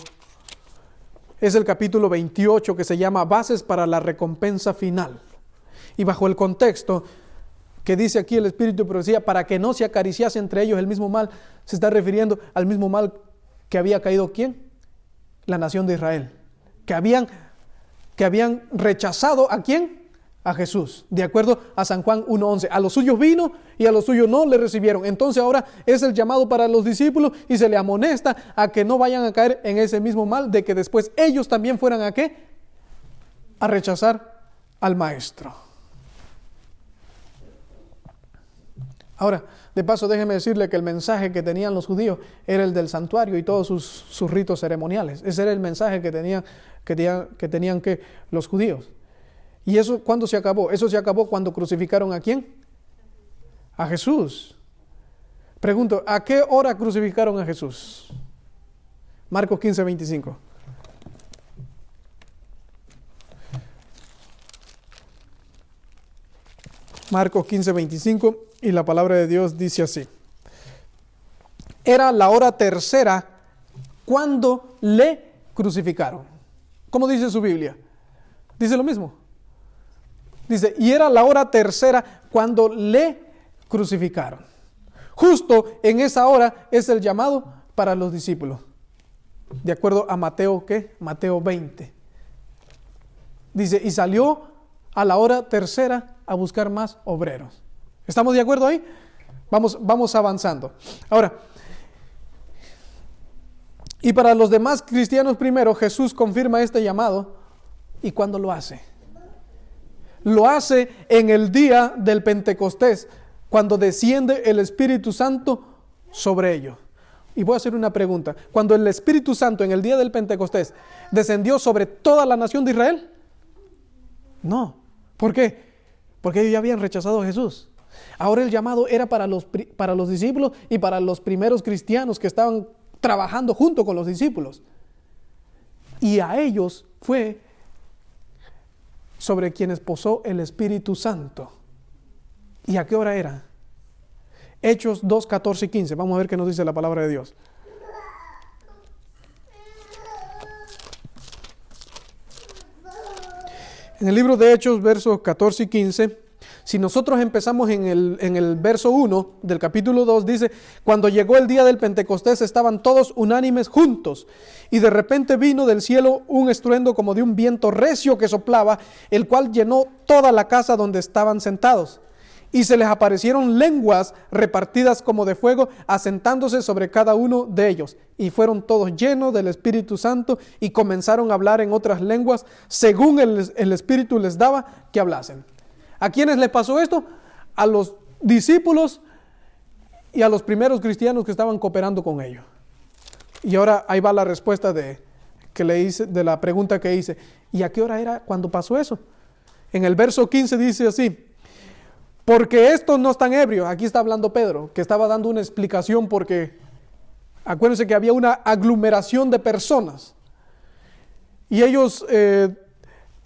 es el capítulo 28 que se llama Bases para la recompensa final. Y bajo el contexto, que dice aquí el Espíritu de profecía, para que no se acariciase entre ellos el mismo mal, se está refiriendo al mismo mal que había caído ¿quién? La nación de Israel, que habían rechazado ¿a quién? A Jesús, de acuerdo a San Juan 1:11. A los suyos vino y a los suyos no le recibieron. Entonces ahora es el llamado para los discípulos y se le amonesta a que no vayan a caer en ese mismo mal de que después ellos también fueran ¿a qué? A rechazar al Maestro. Ahora, de paso, déjeme decirle que el mensaje que tenían los judíos era el del santuario y todos sus ritos ceremoniales. Ese era el mensaje que tenían los judíos. ¿Y eso cuándo se acabó? Eso se acabó cuando crucificaron ¿a quién? A Jesús. Pregunto, ¿a qué hora crucificaron a Jesús? Marcos 15:25. Marcos 15:25, y la palabra de Dios dice así. Era la hora tercera cuando le crucificaron. ¿Cómo dice su Biblia? Dice lo mismo. Dice, y era la hora tercera cuando le crucificaron. Justo en esa hora es el llamado para los discípulos. De acuerdo a Mateo, ¿qué? Mateo 20. Dice, y salió a la hora tercera a buscar más obreros. ¿Estamos de acuerdo ahí? Vamos avanzando. Ahora, y para los demás cristianos primero, Jesús confirma este llamado. ¿Y cuándo lo hace? Lo hace en el día del Pentecostés, cuando desciende el Espíritu Santo sobre ellos. Y voy a hacer una pregunta. Cuando el Espíritu Santo en el día del Pentecostés descendió sobre toda la nación de Israel, no. ¿Por qué? Porque ellos ya habían rechazado a Jesús. Ahora el llamado era para los discípulos y para los primeros cristianos que estaban trabajando junto con los discípulos. Y a ellos fue sobre quienes posó el Espíritu Santo. ¿Y a qué hora era? Hechos 2, 14 y 15. Vamos a ver qué nos dice la palabra de Dios. En el libro de Hechos, versos 14 y 15, si nosotros empezamos en el verso 1 del capítulo 2, dice, cuando llegó el día del Pentecostés estaban todos unánimes juntos, y de repente vino del cielo un estruendo como de un viento recio que soplaba, el cual llenó toda la casa donde estaban sentados. Y se les aparecieron lenguas repartidas como de fuego, asentándose sobre cada uno de ellos. Y fueron todos llenos del Espíritu Santo y comenzaron a hablar en otras lenguas, según el Espíritu les daba que hablasen. ¿A quiénes les pasó esto? A los discípulos y a los primeros cristianos que estaban cooperando con ellos. Y ahora ahí va la respuesta de la pregunta que hice. ¿Y a qué hora era cuando pasó eso? En el verso 15 dice así, porque estos no están ebrios. Aquí está hablando Pedro, que estaba dando una explicación porque acuérdense que había una aglomeración de personas. Y ellos,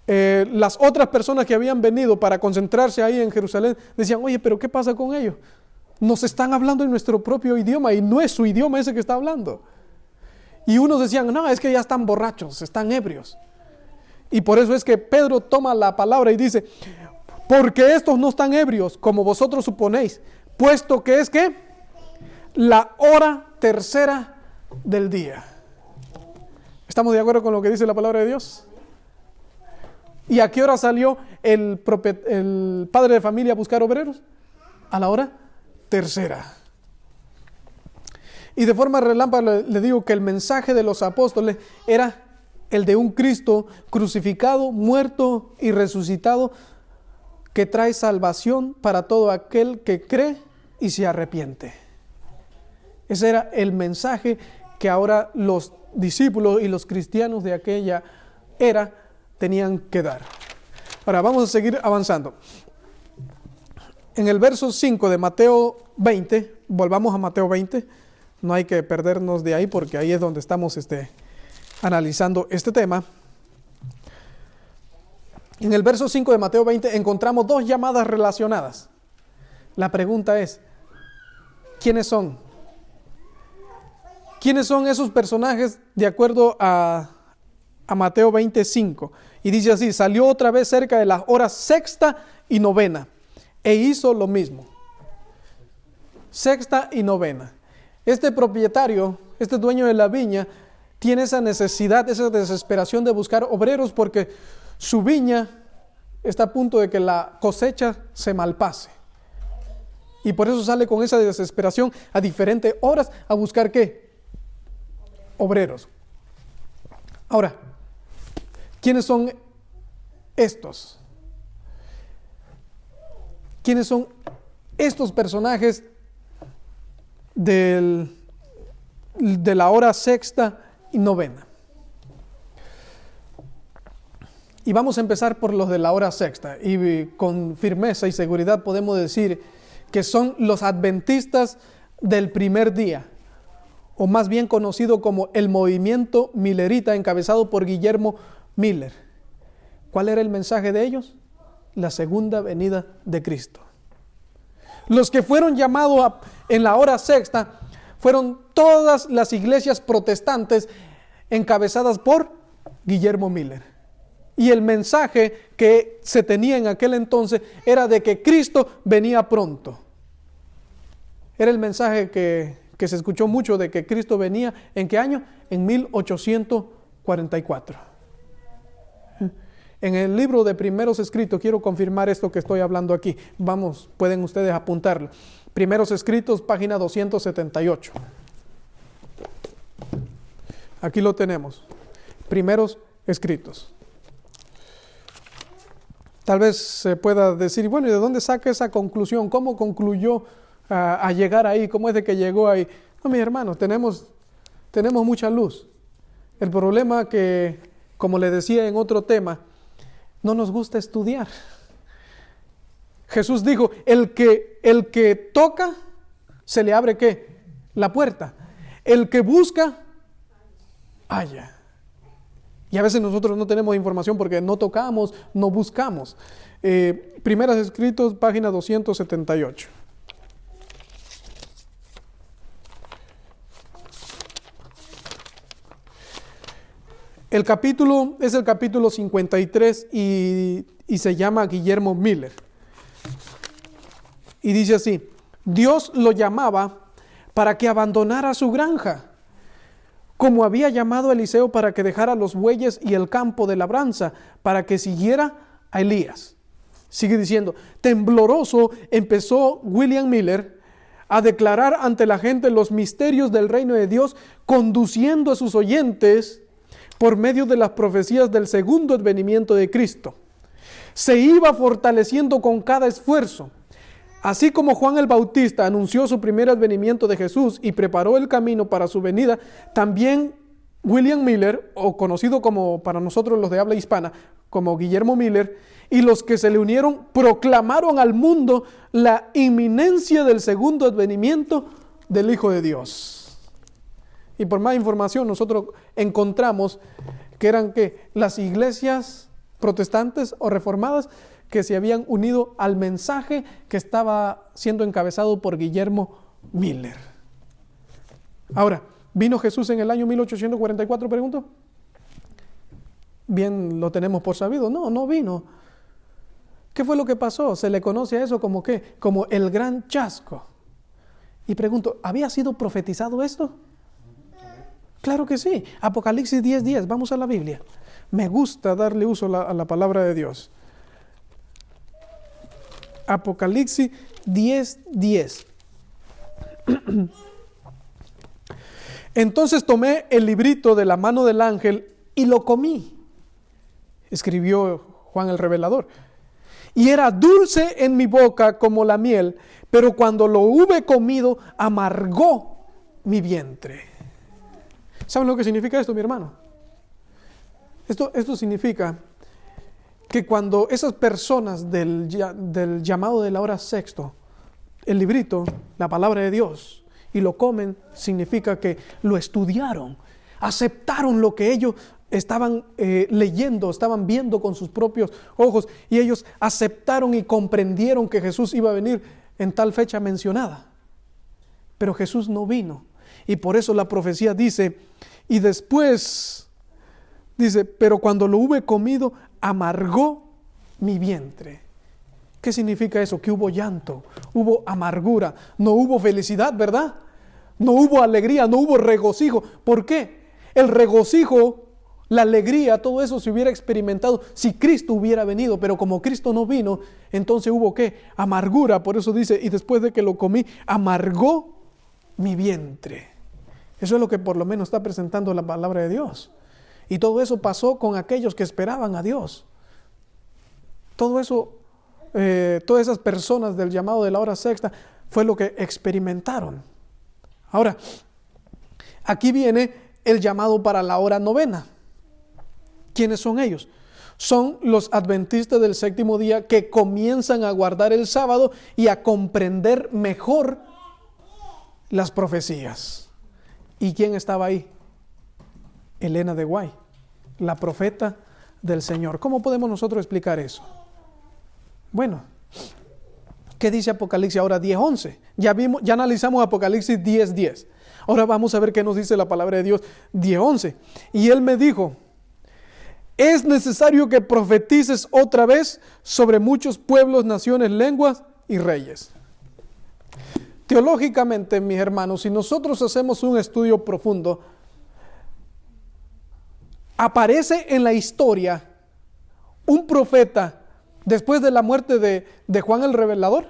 las otras personas que habían venido para concentrarse ahí en Jerusalén, decían, oye, pero ¿qué pasa con ellos? Nos están hablando en nuestro propio idioma y no es su idioma ese que está hablando. Y unos decían, no, es que ya están borrachos, están ebrios. Y por eso es que Pedro toma la palabra y dice, porque estos no están ebrios, como vosotros suponéis, puesto que es que la hora tercera del día. ¿Estamos de acuerdo con lo que dice la palabra de Dios? ¿Y a qué hora salió el padre de familia a buscar obreros? A la hora tercera. Y de forma relámpago le digo que el mensaje de los apóstoles era el de un Cristo crucificado, muerto y resucitado, que trae salvación para todo aquel que cree y se arrepiente. Ese era el mensaje que ahora los discípulos y los cristianos de aquella era tenían que dar. Ahora vamos a seguir avanzando. En el verso 5 de Mateo 20, volvamos a Mateo 20, no hay que perdernos de ahí porque ahí es donde estamos analizando este tema. En el verso 5 de Mateo 20 encontramos dos llamadas relacionadas. La pregunta es, ¿quiénes son? ¿Quiénes son esos personajes de acuerdo a Mateo 25? Y dice así, salió otra vez cerca de las horas sexta y novena. e hizo lo mismo. Sexta y novena. Este propietario, este dueño de la viña, tiene esa necesidad, esa desesperación de buscar obreros porque su viña está a punto de que la cosecha se malpase. Y por eso sale con esa desesperación a diferentes horas a buscar ¿qué? Obreros. Ahora, ¿quiénes son estos? ¿Quiénes son estos personajes de la hora sexta y novena? Y vamos a empezar por los de la hora sexta. Y con firmeza y seguridad podemos decir que son los adventistas del primer día, o más bien conocido como el movimiento millerita, encabezado por Guillermo Miller. ¿Cuál era el mensaje de ellos? La segunda venida de Cristo. Los que fueron llamados en la hora sexta fueron todas las iglesias protestantes encabezadas por Guillermo Miller. Y el mensaje que se tenía en aquel entonces era de que Cristo venía pronto. Era el mensaje que se escuchó mucho de que Cristo venía, ¿en qué año? En 1844. En el libro de Primeros Escritos, quiero confirmar esto que estoy hablando aquí. Vamos, pueden ustedes apuntarlo. Primeros Escritos, página 278. Aquí lo tenemos. Primeros Escritos. Tal vez se pueda decir, bueno, ¿y de dónde saca esa conclusión? ¿Cómo concluyó a llegar ahí? ¿Cómo es de que llegó ahí? No, mis hermanos, tenemos mucha luz. El problema que, como le decía en otro tema, no nos gusta estudiar. Jesús dijo, el que toca, se le abre ¿qué? La puerta. El que busca, halla. Y a veces nosotros no tenemos información porque no tocamos, no buscamos. Primeros Escritos, página 278. El capítulo es el capítulo 53 y se llama Guillermo Miller. Y dice así: Dios lo llamaba para que abandonara su granja, como había llamado a Eliseo para que dejara los bueyes y el campo de labranza, para que siguiera a Elías. Sigue diciendo, tembloroso empezó William Miller a declarar ante la gente los misterios del reino de Dios, conduciendo a sus oyentes por medio de las profecías del segundo advenimiento de Cristo. Se iba fortaleciendo con cada esfuerzo. Así como Juan el Bautista anunció su primer advenimiento de Jesús y preparó el camino para su venida, también William Miller, o conocido como para nosotros los de habla hispana, como Guillermo Miller, y los que se le unieron, proclamaron al mundo la inminencia del segundo advenimiento del Hijo de Dios. Y por más información nosotros encontramos que eran las iglesias protestantes o reformadas que se habían unido al mensaje que estaba siendo encabezado por Guillermo Miller. Ahora, ¿vino Jesús en el año 1844, pregunto? Bien, lo tenemos por sabido. No vino. ¿Qué fue lo que pasó? Se le conoce a eso como ¿qué? Como el gran chasco. Y pregunto, ¿había sido profetizado esto? Claro que sí. Apocalipsis 10:10, vamos a la Biblia. Me gusta darle uso a la palabra de Dios. Apocalipsis 10:10. Entonces tomé el librito de la mano del ángel y lo comí, escribió Juan el Revelador. Y era dulce en mi boca como la miel, pero cuando lo hube comido, amargó mi vientre. ¿Saben lo que significa esto, mi hermano? Esto significa que cuando esas personas del llamado de la hora sexto, el librito, la palabra de Dios, y lo comen, significa que lo estudiaron, aceptaron lo que ellos estaban leyendo, estaban viendo con sus propios ojos, y ellos aceptaron y comprendieron que Jesús iba a venir en tal fecha mencionada. Pero Jesús no vino, y por eso la profecía dice, y después dice, pero cuando lo hube comido, amargó mi vientre. ¿Qué significa eso? Que hubo llanto, hubo amargura, no hubo felicidad, ¿verdad? No hubo alegría, no hubo regocijo. ¿Por qué? El regocijo, la alegría, todo eso se hubiera experimentado si Cristo hubiera venido, pero como Cristo no vino, entonces hubo ¿qué? Amargura. Por eso dice, y después de que lo comí, amargó mi vientre. Eso es lo que por lo menos está presentando la palabra de Dios. Y todo eso pasó con aquellos que esperaban a Dios. Todo eso, todas esas personas del llamado de la hora sexta, fue lo que experimentaron. Ahora, aquí viene el llamado para la hora novena. ¿Quiénes son ellos? Son los adventistas del séptimo día que comienzan a guardar el sábado y a comprender mejor las profecías. ¿Y quién estaba ahí? Elena de White, la profeta del Señor. ¿Cómo podemos nosotros explicar eso? Bueno, ¿qué dice Apocalipsis ahora 10:11? Ya analizamos Apocalipsis 10:10. Ahora vamos a ver qué nos dice la palabra de Dios 10:11. Y él me dijo, es necesario que profetices otra vez sobre muchos pueblos, naciones, lenguas y reyes. Teológicamente, mis hermanos, si nosotros hacemos un estudio profundo, aparece en la historia un profeta después de la muerte de Juan el Revelador.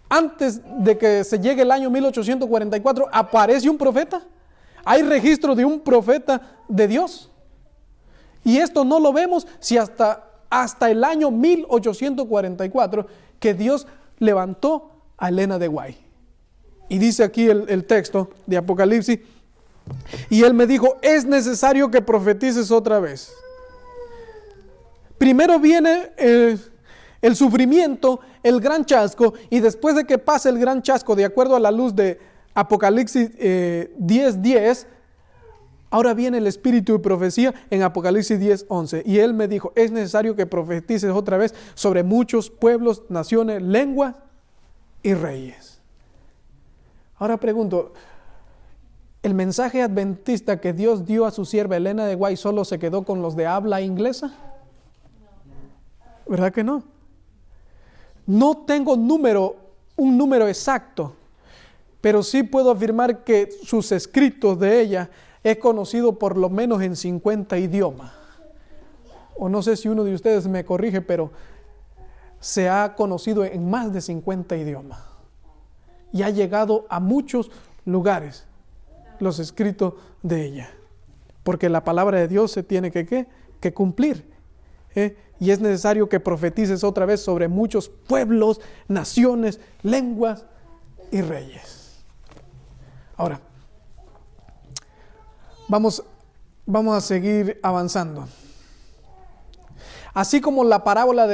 Antes de que se llegue el año 1844, aparece un profeta. Hay registro de un profeta de Dios. Y esto no lo vemos si hasta el año 1844 que Dios levantó a Elena de White. Y dice aquí el texto de Apocalipsis, y él me dijo, es necesario que profetices otra vez. Primero viene el sufrimiento, el gran chasco, y después de que pase el gran chasco, de acuerdo a la luz de Apocalipsis 10:10, ahora viene el espíritu de profecía en Apocalipsis 10:11. Y él me dijo, es necesario que profetices otra vez sobre muchos pueblos, naciones, lenguas y reyes. Ahora pregunto, ¿el mensaje adventista que Dios dio a su sierva Elena de White solo se quedó con los de habla inglesa? ¿Verdad que no? No tengo un número exacto, pero sí puedo afirmar que sus escritos de ella es conocido por lo menos en 50 idiomas. O no sé si uno de ustedes me corrige, pero se ha conocido en más de 50 idiomas. Y ha llegado a muchos lugares los escritos de ella. Porque la palabra de Dios se tiene que cumplir. Y es necesario que profetices otra vez sobre muchos pueblos, naciones, lenguas y reyes. Ahora, vamos a seguir avanzando. Así como en la parábola,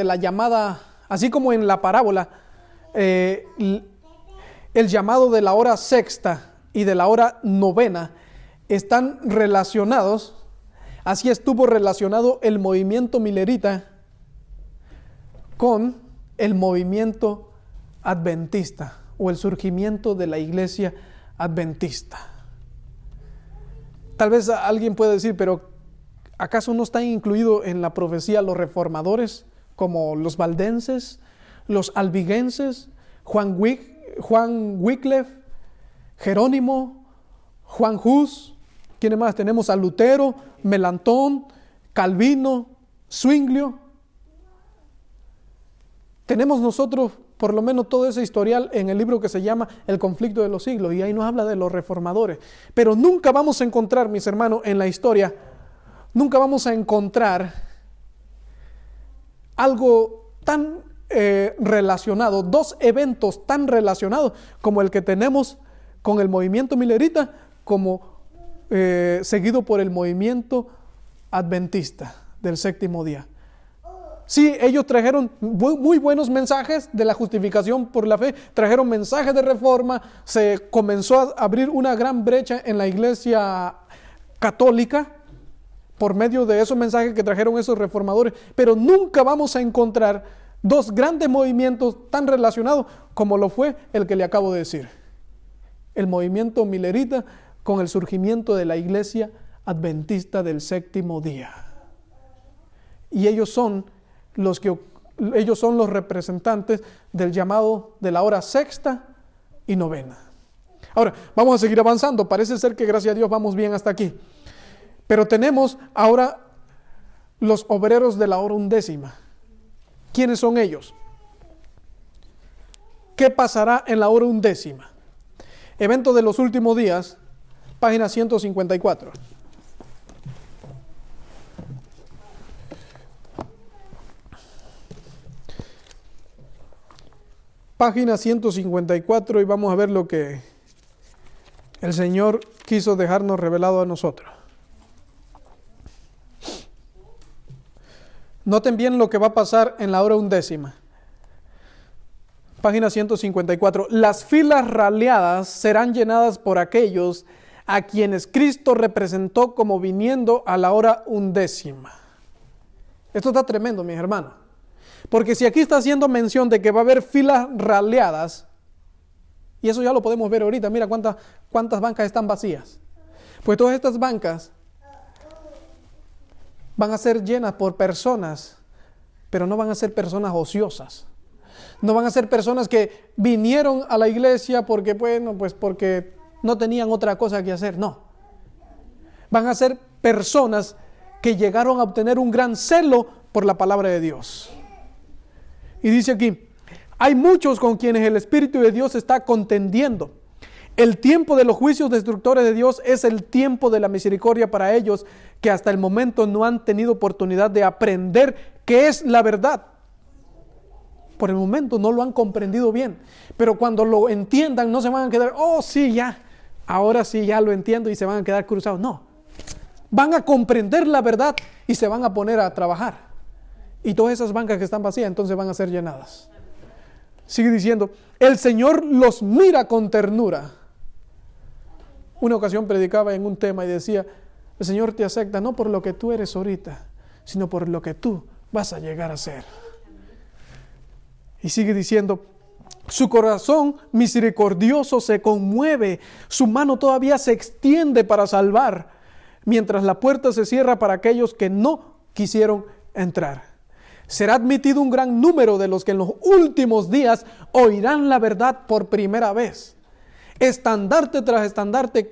el llamado de la hora sexta y de la hora novena están relacionados, así estuvo relacionado el movimiento milerita con el movimiento adventista o el surgimiento de la iglesia adventista. Tal vez alguien puede decir, pero ¿acaso no están incluidos en la profecía los reformadores como los valdenses, los albigenses, Juan Wycliffe, Jerónimo, Juan Hus? ¿Quiénes más? Tenemos a Lutero, Melantón, Calvino, Zwinglio. Tenemos nosotros por lo menos todo ese historial en el libro que se llama El conflicto de los siglos, y ahí nos habla de los reformadores. Pero nunca vamos a encontrar, mis hermanos, en la historia, nunca vamos a encontrar algo tan relacionado, dos eventos tan relacionados como el que tenemos con el movimiento milerita, como seguido por el movimiento adventista del séptimo día. Sí, ellos trajeron muy buenos mensajes de la justificación por la fe, trajeron mensajes de reforma, se comenzó a abrir una gran brecha en la iglesia católica por medio de esos mensajes que trajeron esos reformadores, pero nunca vamos a encontrar dos grandes movimientos tan relacionados como lo fue el que le acabo de decir. El movimiento milerita con el surgimiento de la iglesia adventista del séptimo día. Y ellos son los que Ellos son los representantes del llamado de la hora sexta y novena. Ahora, vamos a seguir avanzando. Parece ser que gracias a Dios vamos bien hasta aquí. Pero tenemos ahora los obreros de la hora undécima. ¿Quiénes son ellos? ¿Qué pasará en la hora undécima? Evento de los últimos días, página 154. Página 154 y vamos a ver lo que el Señor quiso dejarnos revelado a nosotros. Noten bien lo que va a pasar en la hora undécima. Página 154. Las filas raleadas serán llenadas por aquellos a quienes Cristo representó como viniendo a la hora undécima. Esto está tremendo, mis hermanos. Porque si aquí está haciendo mención de que va a haber filas raleadas, y eso ya lo podemos ver ahorita, mira cuántas bancas están vacías. Pues todas estas bancas van a ser llenas por personas, pero no van a ser personas ociosas. No van a ser personas que vinieron a la iglesia porque, porque no tenían otra cosa que hacer. No. Van a ser personas que llegaron a obtener un gran celo por la palabra de Dios. Y dice aquí, hay muchos con quienes el Espíritu de Dios está contendiendo. El tiempo de los juicios destructores de Dios es el tiempo de la misericordia para ellos que hasta el momento no han tenido oportunidad de aprender qué es la verdad. Por el momento no lo han comprendido bien, pero cuando lo entiendan no se van a quedar, oh sí, ya, ahora sí ya lo entiendo y se van a quedar cruzados. No, van a comprender la verdad y se van a poner a trabajar. Y todas esas bancas que están vacías entonces van a ser llenadas. Sigue diciendo, el Señor los mira con ternura. Una ocasión predicaba en un tema y decía, el Señor te acepta no por lo que tú eres ahorita, sino por lo que tú vas a llegar a ser. Y sigue diciendo, su corazón misericordioso se conmueve, su mano todavía se extiende para salvar, mientras la puerta se cierra para aquellos que no quisieron entrar. Será admitido un gran número de los que en los últimos días oirán la verdad por primera vez. Estandarte tras estandarte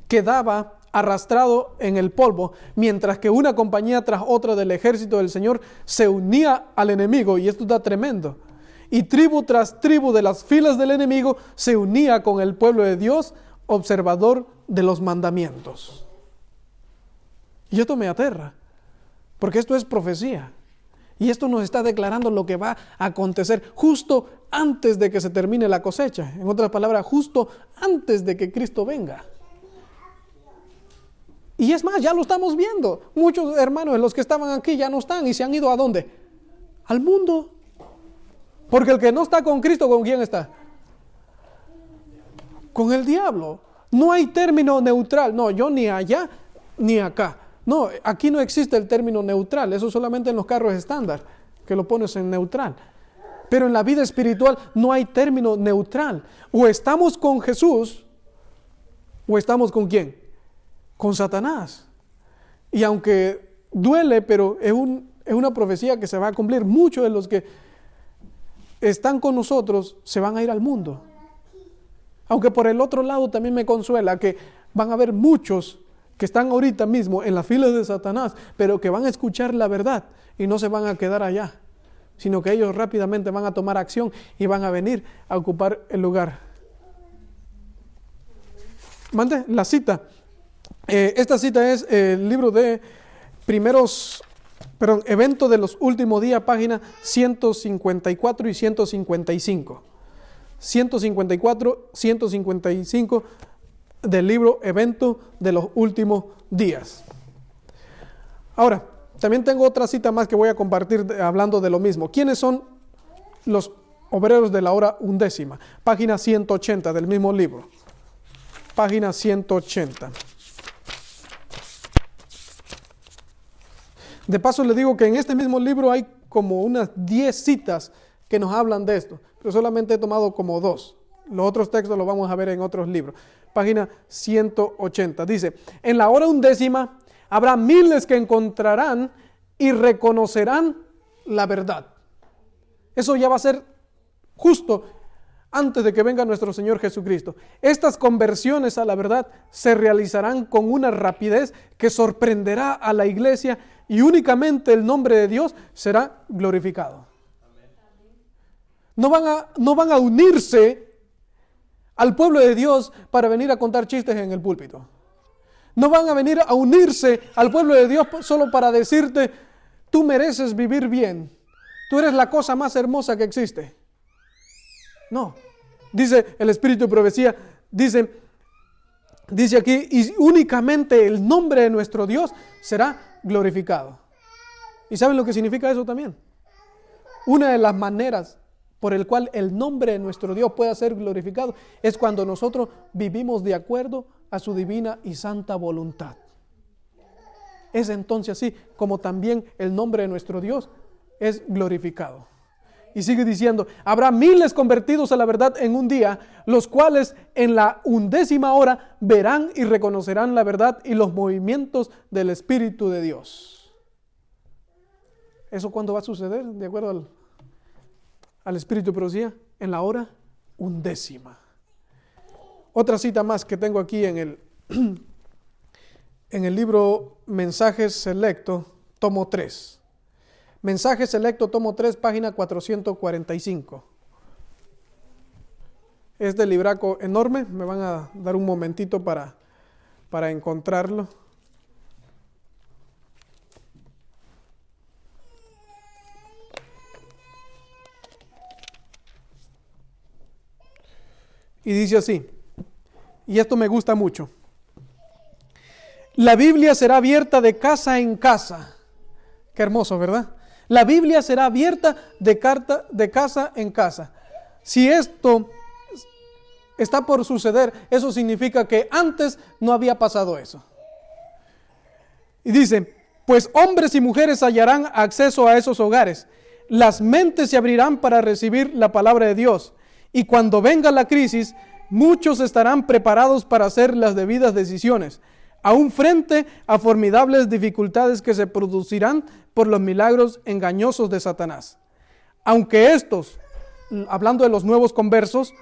quedaba arrastrado en el polvo, mientras que una compañía tras otra del ejército del Señor se unía al enemigo, y esto está tremendo. Y tribu tras tribu de las filas del enemigo se unía con el pueblo de Dios, observador de los mandamientos. Y esto me aterra, porque esto es profecía. Y esto nos está declarando lo que va a acontecer justo antes de que se termine la cosecha. En otras palabras, justo antes de que Cristo venga. Y es más, ya lo estamos viendo. Muchos hermanos de los que estaban aquí ya no están y se han ido ¿a dónde? Al mundo. Porque el que no está con Cristo, ¿con quién está? Con el diablo. No hay término neutral. No, yo ni allá ni acá. No, aquí no existe el término neutral. Eso solamente en los carros estándar, que lo pones en neutral. Pero en la vida espiritual no hay término neutral. O estamos con Jesús, o estamos con ¿quién? Con Satanás. Y aunque duele, pero es una profecía que se va a cumplir. Muchos de los que están con nosotros se van a ir al mundo. Aunque por el otro lado también me consuela que van a haber muchos que están ahorita mismo en las filas de Satanás, pero que van a escuchar la verdad y no se van a quedar allá, sino que ellos rápidamente van a tomar acción y van a venir a ocupar el lugar. Mande la cita. Esta cita es el libro de Evento de los Últimos Días, página 154 y 155. 154, 155 del libro Evento de los Últimos Días. Ahora, también tengo otra cita más que voy a compartir hablando de lo mismo. ¿Quiénes son los obreros de la hora undécima? Página 180 del mismo libro. Página 180. De paso le digo que en este mismo libro hay como unas 10 citas que nos hablan de esto, pero solamente he tomado como 2. Los otros textos los vamos a ver en otros libros. Página 180. Dice, en la hora undécima habrá miles que encontrarán y reconocerán la verdad. Eso ya va a ser justo antes de que venga nuestro Señor Jesucristo. Estas conversiones a la verdad se realizarán con una rapidez que sorprenderá a la iglesia y únicamente el nombre de Dios será glorificado. No van a unirse al pueblo de Dios para venir a contar chistes en el púlpito. No van a venir a unirse al pueblo de Dios solo para decirte, tú mereces vivir bien. Tú eres la cosa más hermosa que existe. No. Dice el Espíritu de Profecía, dice aquí, y únicamente el nombre de nuestro Dios será glorificado. ¿Y saben lo que significa eso también? Una de las maneras por el cual el nombre de nuestro Dios pueda ser glorificado es cuando nosotros vivimos de acuerdo a su divina y santa voluntad. Es entonces así como también el nombre de nuestro Dios es glorificado. Y sigue diciendo, habrá miles convertidos a la verdad en un día, los cuales en la 11ª hora verán y reconocerán la verdad y los movimientos del Espíritu de Dios. ¿Eso cuándo va a suceder? De acuerdo al Espíritu de Profecía, en la hora 11ª. Otra cita más que tengo aquí en el libro Mensajes Selecto, tomo 3. Mensajes Selecto, tomo 3, página 445. Este libraco enorme, me van a dar un momentito para encontrarlo. Y dice así, y esto me gusta mucho. La Biblia será abierta de casa en casa. Qué hermoso, ¿verdad? La Biblia será abierta de casa en casa. Si esto está por suceder, eso significa que antes no había pasado eso. Y dice, pues hombres y mujeres hallarán acceso a esos hogares. Las mentes se abrirán para recibir la palabra de Dios. Y cuando venga la crisis, muchos estarán preparados para hacer las debidas decisiones, aún frente a formidables dificultades que se producirán por los milagros engañosos de Satanás. Aunque estos, hablando de los nuevos conversos,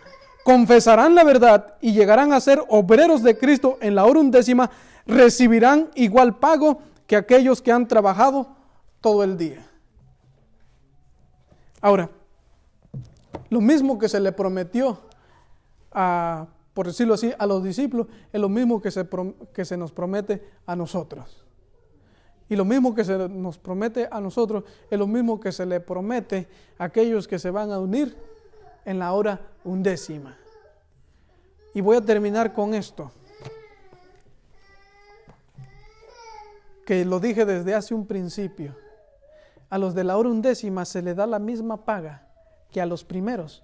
confesarán la verdad y llegarán a ser obreros de Cristo en la hora 11ª, recibirán igual pago que aquellos que han trabajado todo el día. Ahora, lo mismo que se le prometió por decirlo así, a los discípulos, es lo mismo que se nos promete a nosotros. Y lo mismo que se nos promete a nosotros, es lo mismo que se le promete a aquellos que se van a unir en la hora 11ª. Y voy a terminar con esto, que lo dije desde hace un principio. A los de la hora 11ª se le da la misma paga que a los primeros,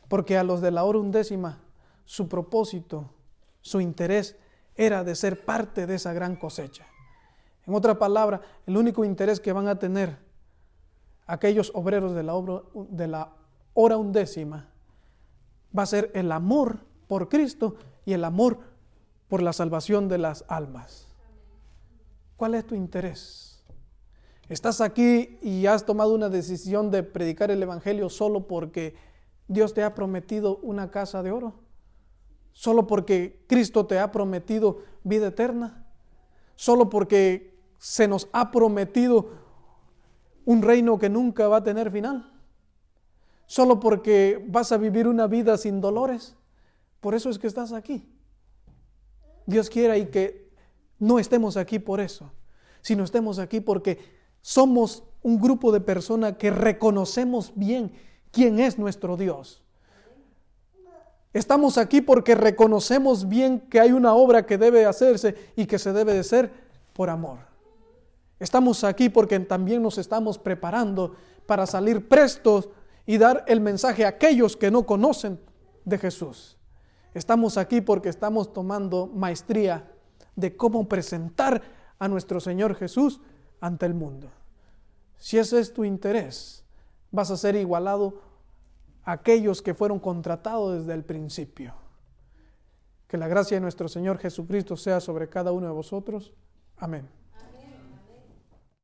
porque a los de la hora 11ª su propósito, su interés era de ser parte de esa gran cosecha. En otra palabra, el único interés que van a tener aquellos obreros de la hora 11ª va a ser el amor por Cristo y el amor por la salvación de las almas. ¿Cuál es tu interés? ¿Estás aquí y has tomado una decisión de predicar el Evangelio solo porque Dios te ha prometido una casa de oro? ¿Solo porque Cristo te ha prometido vida eterna? ¿Solo porque se nos ha prometido un reino que nunca va a tener final? ¿Solo porque vas a vivir una vida sin dolores? Por eso es que estás aquí. Dios quiera y que no estemos aquí por eso, sino estemos aquí porque somos un grupo de personas que reconocemos bien quién es nuestro Dios. Estamos aquí porque reconocemos bien que hay una obra que debe hacerse y que se debe de hacer por amor. Estamos aquí porque también nos estamos preparando para salir prestos y dar el mensaje a aquellos que no conocen de Jesús. Estamos aquí porque estamos tomando maestría de cómo presentar a nuestro Señor Jesús ante el mundo. Si ese es tu interés, vas a ser igualado a aquellos que fueron contratados desde el principio. Que la gracia de nuestro Señor Jesucristo sea sobre cada uno de vosotros. Amén.